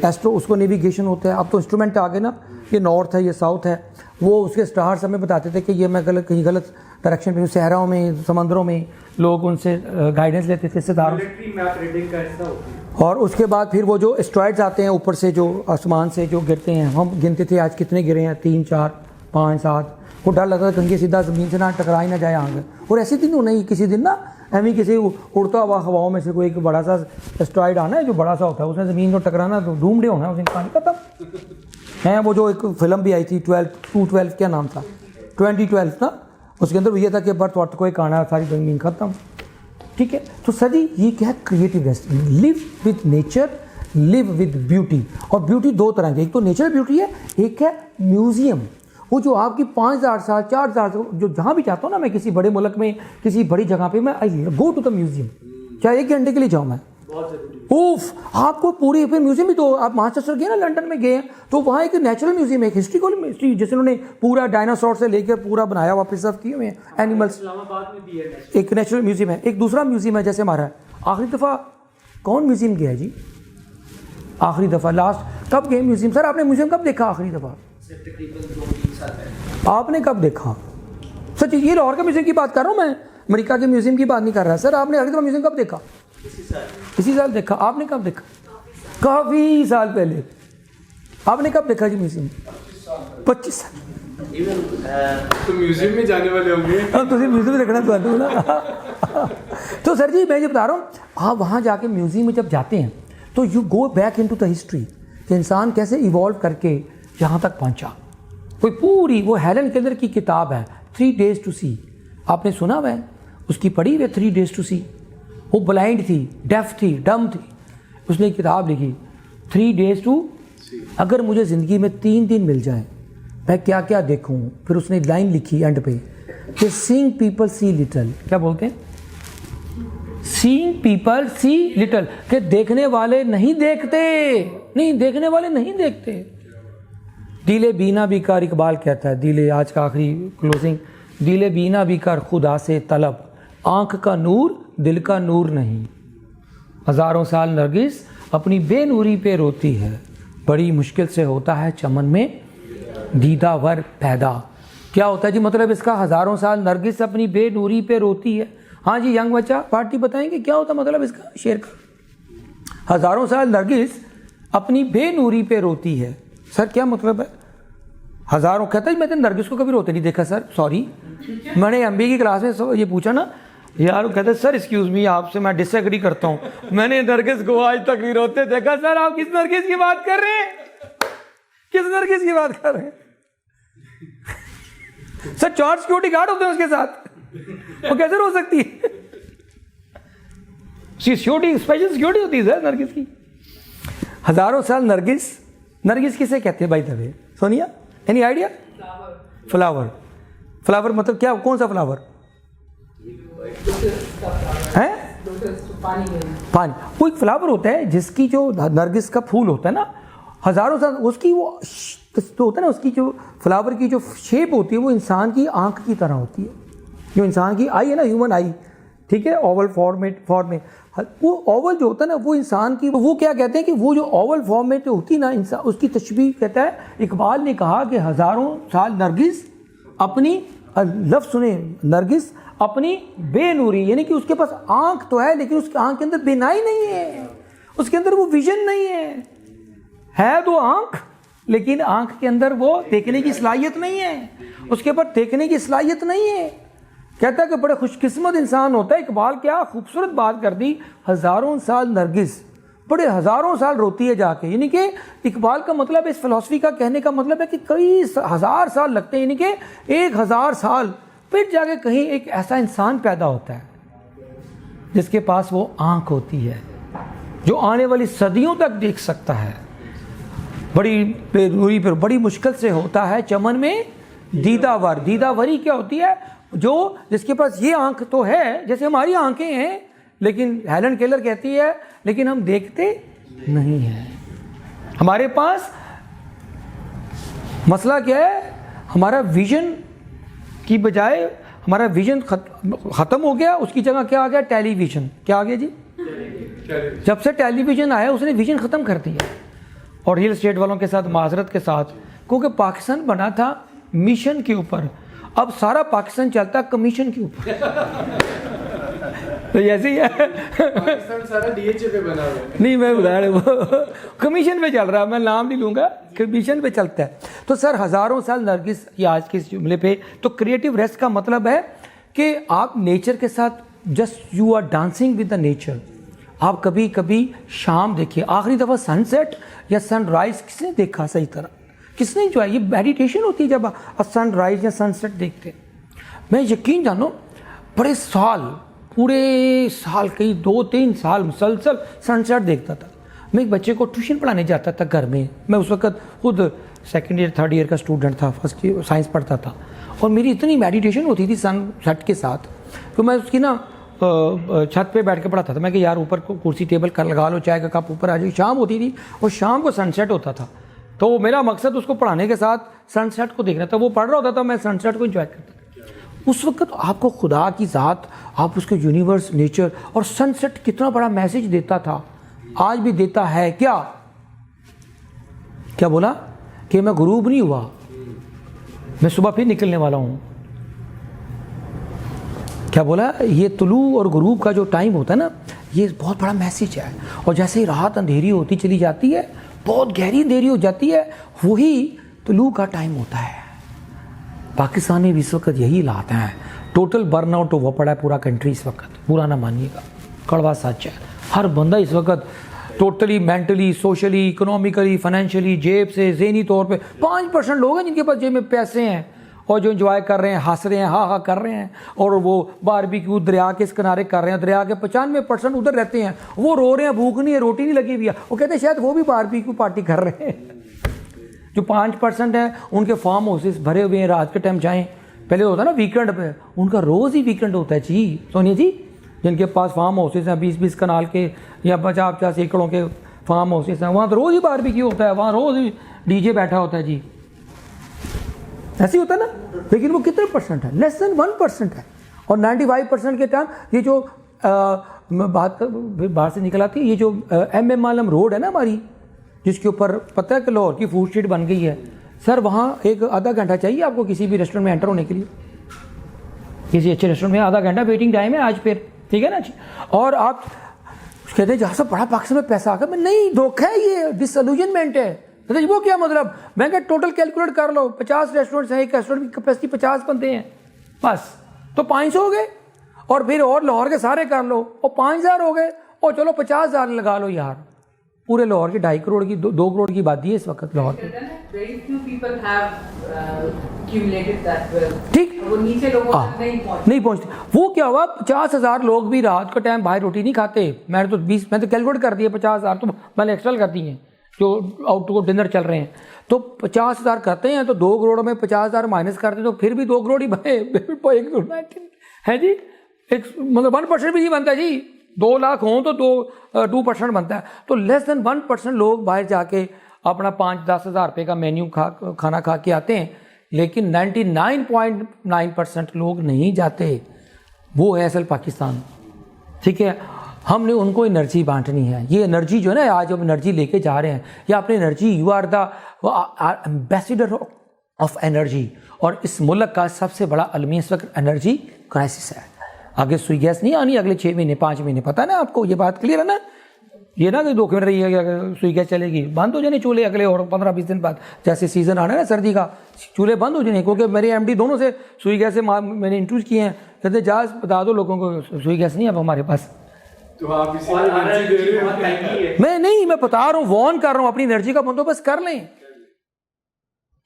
एस्ट्रो, उसको नेविगेशन होता है। अब तो इंस्ट्रूमेंट आ गए ना, ये नॉर्थ है, ये साउथ है, वो उसके स्टार्स हमें बताते थे कि ये मैं कहीं गलत डायरेक्शन पे, सहराओं में, समंदरों में लोग उनसे गाइडेंस लेते थे सितारों। और उसके बाद फिर वो जो एस्ट्रॉइड्स आते हैं ऊपर से, जो आसमान से जो गिरते हैं, हम गिनते थे आज कितने गिरे हैं, 3, 4, 5, 7, वो डर लगता था कहीं सीधा ज़मीन से ना टकरा ही ना जाए आगे। और ऐसे दिन नहीं, किसी दिन ना एवं किसी उड़ता हुआ हवाओं में से कोई एक बड़ा सा एस्ट्रॉइड आना है जो बड़ा सा होता है, उसने ज़मीन को टकराना तो डूमडे होना है, उसने कहानी खत्म है। वो जो एक फिल्म भी आई थी 212 क्या नाम था, 2012 ना, उसके अंदर ये था कि बर्थ वर्थ कोई आना, सारी ज़मीन खत्म। ठीक है, तो सर जी ये क्या है, creative rest, live with nature, live with beauty. और ब्यूटी दो तरह की, एक तो नेचुरल ब्यूटी है, एक है म्यूज़ियम। वो जो आपकी 5000 साल 4000 साल, जो जहाँ भी जाता हूँ ना मैं, किसी बड़े मुल्क में किसी बड़ी जगह पे, मैं आई गो टू द म्यूज़ियम, चाहे 1 घंटे के लिए जाऊँ मैं। उफ, आपको पूरी फिर म्यूज़ियम भी, तो आप मैनचेस्टर गए ना, लंदन में गए हैं, तो वहाँ एक नेचुरल म्यूज़ियम है, एक हिस्ट्रिकल हिस्ट्री, जैसे उन्होंने पूरा डायनासोर से लेकर पूरा बनाया हुआ, प्रिजर्व किए हुए हैं एनिमल्स, एक नेचुरल म्यूज़ियम है। एक दूसरा म्यूज़ियम है जैसे हमारा, आखिरी दफ़ा कौन म्यूज़ियम गया है जी, आखिरी दफ़ा लास्ट कब गए म्यूज़ियम? सर आपने म्यूज़ियम कब देखा आखिरी दफ़ा? तकरीबन 2-3 साल पहले। आपने कब देखा? सच ये लाहौर के म्यूज़ियम की बात कर रहा हूँ मैं, अमेरिका के म्यूज़ियम की बात नहीं कर रहा। सर आपने आखिरी दफ़ा म्यूज़ियम कब देखा? इसी साल देखा। आपने कब देखा? काफ़ी साल पहले। आपने कब देखा जी म्यूज़ियम? 25 साल। तो म्यूजियम में जाने वाले होंगे। अब तो म्यूज़ियम में देखना चाहते हो ना। तो सर जी मैं ये बता रहा हूँ, आप वहाँ जाके म्यूज़ियम में जब जाते हैं तो you go back into the history कि इंसान कैसे इवॉल्व करके यहाँ तक पहुँचा। कोई पूरी वो हेलन केलर की किताब है 3 days to see, आपने सुना हुआ है? उसकी पढ़ी हुई 3 days to see। वो ब्लाइंड थी, डेफ थी, डम थी, उसने एक किताब लिखी 3 days to अगर मुझे ज़िंदगी में 3 दिन मिल जाए मैं क्या क्या देखूं। फिर उसने लाइन लिखी एंड पे कि सीइंग पीपल सी लिटल, क्या बोलते हैं, सीइंग पीपल सी लिटल, कि देखने वाले नहीं देखते, नहीं देखने वाले नहीं देखते। दिले बीना भी कर, इकबाल कहता है, दिले, आज का आखिरी क्लोजिंग, दिले बीना भी कर खुदा से तलब, आँख का नूर दिल का नूर नहीं। हज़ारों साल नरगिस अपनी बेनूरी पे रोती है, बड़ी मुश्किल से होता है चमन में दीदावर पैदा। क्या होता है जी मतलब इसका? हज़ारों साल नरगिस अपनी बेनूरी पे रोती है। हाँ जी यंग बच्चा पार्टी बताएंगे क्या होता मतलब इसका शेर का? हज़ारों साल नरगिस अपनी बेनूरी पे रोती है। सर क्या मतलब है? हज़ारों, कहता है मैं तो नरगिस को कभी रोते नहीं देखा सर, सॉरी। मैंने MBA की क्लास में ये पूछा ना यार, वो कहते सर एक्सक्यूज़ मी आपसे मैं डिसएग्री करता हूँ, मैंने नरगिस को आज तक नहीं रोते देखा। सर आप किस नरगिस की बात कर रहे हैं? किस नरगिस की बात कर रहे हैं? सर 4 सिक्योरिटी गार्ड होते हैं उसके साथ, वो कैसे रो सकती है? सिक्योरिटी, स्पेशल सिक्योरिटी होती है सर नरगिस की। हज़ारों साल नरगिस, नरगिस किसे कहते हैं भाई दबे? Sonia any idea? Flower. Flower मतलब क्या, कौन सा फ्लावर है? पानी। वो एक फ्लावर होता है जिसकी जो नरगिस का फूल होता है ना, हज़ारों साल उसकी वो तो होता है ना, उसकी जो फ्लावर की जो शेप होती है वो इंसान की आंख की तरह होती है। जो इंसान की आई है ना, ह्यूमन आई, ठीक है, ओवल फॉर्म में वो ओवल जो होता है ना वो इंसान की, वो क्या कहते हैं कि वो जो ओवल फॉर्म में जो होती है ना इंसान, उसकी तशबीह कहता है, इकबाल ने कहा कि हज़ारों साल नरगिस अपनी, लफ्ज़ सुने, नरगिस अपनी बेनूरी, यानी कि उसके पास आँख तो है लेकिन उसकी आँख के अंदर बिनाई नहीं है, उसके अंदर वो विजन नहीं है तो आँख, लेकिन आँख के अंदर वो देखने की सलाहियत नहीं है, उसके पास देखने की सलाहियत नहीं है। कहता है कि बड़े खुशकिस्मत इंसान होता है। इकबाल क्या खूबसूरत बात कर दी, हज़ारों साल नरगिस बड़े हज़ारों साल रोती है जाके, यानी कि इकबाल का मतलब इस फिलॉसफी का कहने का मतलब है कि कई हज़ार साल लगते हैं, यानी कि 1000 साल फिर जाके कहीं एक ऐसा इंसान पैदा होता है जिसके पास वो आँख होती है, जो आने वाली सदियों तक देख सकता है। बड़ी दूरी पर बड़ी मुश्किल से होता है चमन में दीदावर। दीदावरी क्या होती है? जो जिसके पास ये आँख तो है, जैसे हमारी आँखें हैं, लेकिन हेलन केलर कहती है लेकिन हम देखते नहीं हैं। हमारे पास मसला क्या है? हमारा विजन की बजाय हमारा विजन ख़त्म हो गया, उसकी जगह क्या आ गया? टेलीविज़न। क्या आ गया जी? जब से टेलीविज़न आया उसने विजन ख़त्म कर दिया। और रियल एस्टेट वालों के साथ माजरत के साथ, क्योंकि पाकिस्तान बना था मिशन के ऊपर, अब सारा पाकिस्तान चलता कमीशन के ऊपर। तो ऐसे ही है, पाकिस्तान सारा DHA पे बना हुआ है। नहीं मैं बता रहा हूँ कमीशन पे चल रहा है, मैं नाम नहीं लूँगा, कमीशन पे चलता है। तो सर हज़ारों साल नरगिस की आज के इस जुमले पे, तो क्रिएटिव रेस्ट का मतलब है कि आप नेचर के साथ just you are dancing with the nature. आप कभी कभी शाम देखिए, आखिरी दफ़ा सनसेट या सनराइज़ किसने देखा सही तरह, किसने एंजॉय? ये मेडिटेशन होती है जब आप सनराइज़ या सनसेट देखते हैं। मैं यकीन जानो बड़े साल, पूरे साल कई 2-3 साल मुसलसल सनसेट देखता था। मैं एक बच्चे को ट्यूशन पढ़ाने जाता था घर में, मैं उस वक्त खुद सेकेंड ईयर 3rd ईयर का स्टूडेंट था, फर्स्ट ईयर साइंस पढ़ता था, और मेरी इतनी मेडिटेशन होती थी सनसेट के साथ, तो मैं उसकी ना छत पे बैठ के पढ़ाता था। मैं कि यार ऊपर कुर्सी टेबल कर लगा लो, चाय का कप ऊपर आ जाए। शाम होती थी और शाम को सनसेट होता था, तो मेरा मकसद उसको पढ़ाने के साथ सनसेट को देखना था। वो पढ़ रहा होता था, मैं सनसेट को एंजॉय करता था। उस वक्त आपको खुदा की ज़ात, आप उसके यूनिवर्स, नेचर और सनसेट कितना बड़ा मैसेज देता था, आज भी देता है। क्या बोला कि मैं गुरूब नहीं हुआ, मैं सुबह फिर निकलने वाला हूँ। क्या बोला? ये तुलू और गुरूब का जो टाइम होता है ना, ये बहुत बड़ा मैसेज है। और जैसे ही रात अंधेरी होती चली जाती है, बहुत गहरी अंधेरी हो जाती है, वही तुलू का टाइम होता है। पाकिस्तान में भी इस वक्त यही हालात हैं, टोटल बर्नआउट हुआ पड़ा है पूरा कंट्री इस वक्त। बुरा ना मानिएगा, कड़वा सच है। हर बंदा इस वक्त totally mentally, socially, economically, financially, जेब से, ज़हनी तौर पे 5% लोग हैं जिनके पास जेब में पैसे हैं और जो एंजॉय कर रहे हैं, हंस रहे हैं, हा कर रहे हैं, और वो बारबेक्यू दरिया के इस किनारे कर रहे हैं। दरिया के 95% उधर रहते हैं, वो रो रहे हैं, भूख नहीं है, रोटी नहीं लगी हुई है। वो कहते हैं शायद वो भी बारबेक्यू पार्टी कर रहे हैं। जो 5% हैं उनके फार्म हाउसेस भरे हुए हैं, रात के टाइम जाएँ। पहले होता ना वीकेंड पे, उनका रोज़ ही वीकेंड होता है जी सोनिया जी। जिनके पास फार्म हाउसेस हैं 20-20 कनाल के या 50-50 एकड़ों के फार्म हाउसेस हैं, वहाँ तो रोज़ ही बारबेक्यू होता है, वहाँ रोज़ ही डीजे बैठा होता है जी। ऐसे ही होता है ना। लेकिन वो कितने परसेंट है? लेस देन 1% है। और 95% के टाइम ये जो बात बाहर से निकल आती है, ये जो MM आलम रोड है ना हमारी, जिसके ऊपर पता है कि लाहौर की फूड स्ट्रीट बन गई है सर, वहाँ एक आधा घंटा चाहिए आपको किसी भी रेस्टोरेंट में एंटर होने के लिए। किसी अच्छे रेस्टोरेंट में आधा घंटा वेटिंग टाइम है आज, फिर ठीक है ना जी। और आप कहते हैं जहाँ से बड़ा पाकिस्तान में पैसा आ गया, मैं नहीं, धोखा है, ये डिसअल्यूजनमेंट है। तो वो क्या मतलब? मैं क्या टोटल कैलकुलेट कर लो, 50 रेस्टोरेंट्स हैं, एक रेस्टोरेंट की कैपेसिटी 50 बंदे हैं बस, तो 500 हो गए। और फिर और लाहौर के सारे कर लो और 5000 हो गए, और चलो 50,000 लगा लो यार। पूरे लाहौर की 2.5 करोड़ की 2 करोड़ की आबादी है इस वक्त लाहौर की। ठीक, वो नीचे लोगों तक नहीं पहुंचते। वो क्या हुआ, 50,000 लोग भी रात का टाइम बाहर रोटी नहीं खाते। मैंने तो कैलकुलेट कर दिया 50,000, तो मैंने एक्स्ट्रा कर दी हैं जो आउट को डिनर चल रहे हैं, तो 50,000 करते हैं, तो 2 करोड़ में 50,000 माइनस करते तो फिर भी 2 करोड़ ही बने है जी। एक मतलब 1% भी नहीं बनता जी। 2 लाख हों तो 2% बनता है। तो लेस देन 1% लोग बाहर जाके अपना 5-10 हज़ार रुपये का मेन्यू खाना खा के आते हैं, लेकिन 99.9% लोग नहीं जाते। वो है असल पाकिस्तान, ठीक है। हमने उनको एनर्जी बांटनी है। ये एनर्जी जो है ना, आज हम एनर्जी लेके जा रहे हैं, या अपनी energy, you are the ambassador of energy. और इस मुल्क का सबसे बड़ा अलमी इस वक्त एनर्जी क्राइसिस है। आगे सुई गैस नहीं आनी अगले 6 महीने 5 महीने, पता है ना आपको, ये बात क्लियर है ना। ये ना कि धोखे में रही है कि सुई गैस चलेगी, बंद हो जाने चूल्हे अगले और 15-20 दिन बाद। जैसे सीज़न आना है ना सर्दी का, चूल्हे बंद हो जाने। क्योंकि मेरे MD दोनों से सुई गैस से मैंने इंट्रोड्यूस किए हैं, कहते जहाज बता दो लोगों को सुई गैस नहीं अब हमारे पास। तो आप इसी एनर्जी दे रहे हो। मैं बता रहा हूँ, वॉर्न कर रहा हूँ, अपनी एनर्जी का बंदोबस्त कर लें,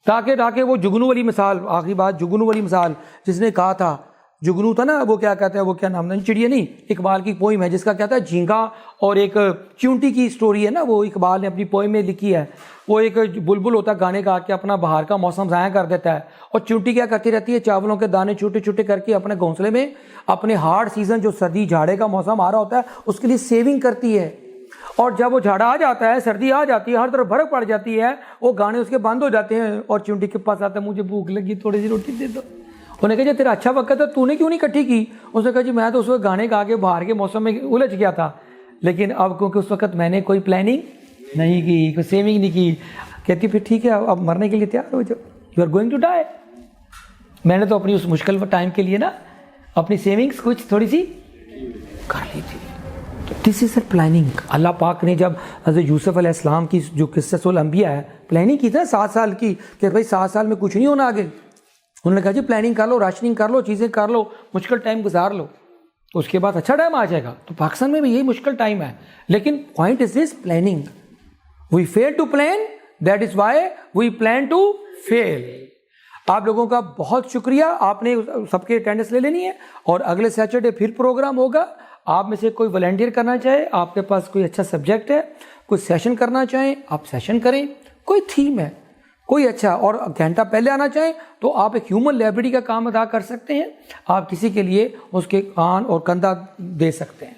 ताकि वो जुगनू वाली मिसाल, आखिरी बात, जुगनू वाली मिसाल जिसने कहा था, जुगनू था ना, वो क्या कहते हैं, वो क्या नाम है, चिड़िया नहीं, इकबाल की पोइम है जिसका क्या था, झींगा और एक च्यूंटी की स्टोरी है ना, वो इकबाल ने अपनी पोइम में लिखी है। वो एक बुलबुल होता है, गाने गा के अपना बाहर का मौसम ज़ाया कर देता है, और च्यूंटी क्या करती रहती है, चावलों के दाने छोटे छोटे करके अपने घोंसले में अपने हार्ड सीजन जो सर्दी झाड़े का मौसम आ रहा होता है उसके लिए सेविंग करती है। और जब वो झाड़ा आ जाता है, सर्दी आ जाती है, हर तरफ बर्फ पड़ जाती है, वो गाने उसके बंद हो जाते हैं, और च्यूंटी के पास आता है, मुझे भूख लगी, थोड़ी सी रोटी दे दो। उन्होंने कहा जी तेरा अच्छा वक्त है, तूने क्यों नहीं इकट्ठी की? उसने कहा जी मैं तो उस वक्त गाने गा के बाहर के मौसम में उलझ गया था, लेकिन अब क्योंकि उस वक्त मैंने कोई प्लानिंग नहीं की, कोई सेविंग नहीं की। कहती फिर ठीक है, अब मरने के लिए तैयार हो जाओ, you are going to die. मैंने तो अपनी उस मुश्किल टाइम के लिए ना अपनी सेविंग्स कुछ थोड़ी सी कर ली थी। तो दिस इज़ अ प्लानिंग। अल्लाह पाक ने जब हज़रत यूसुफ अलैहिस्सलाम की जो क़िस्सतुल अंबिया है, प्लानिंग की था 7 साल की, कि भाई 7 साल में कुछ नहीं होना आगे। उन्होंने कहा जी प्लानिंग कर लो, राशनिंग कर लो, चीज़ें कर लो, मुश्किल टाइम गुजार लो। तो उसके बाद अच्छा टाइम आ जाएगा। तो पाकिस्तान में भी यही मुश्किल टाइम है, लेकिन point is this planning. We fail to plan, that is why we plan to fail. आप लोगों का बहुत शुक्रिया, आपने सबके अटेंडेंस ले लेनी है और अगले सैटरडे फिर प्रोग्राम होगा। आप में से कोई वॉलंटियर करना चाहे, आपके पास कोई अच्छा सब्जेक्ट है, कोई सेशन करना चाहें आप सेशन करें, कोई थीम है कोई अच्छा, और घंटा पहले आना चाहें तो आप एक ह्यूमन लाइब्रेरी का काम अदा कर सकते हैं। आप किसी के लिए उसके कान और कंधा दे सकते हैं,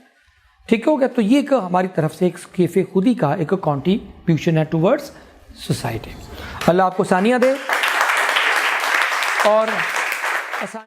ठीक हो गया। तो ये एक हमारी तरफ से एक कैफे खुदी का एक कॉन्ट्रीब्यूशन है टूवर्ड्स सोसाइटी। अल्लाह आपको सानिया दे और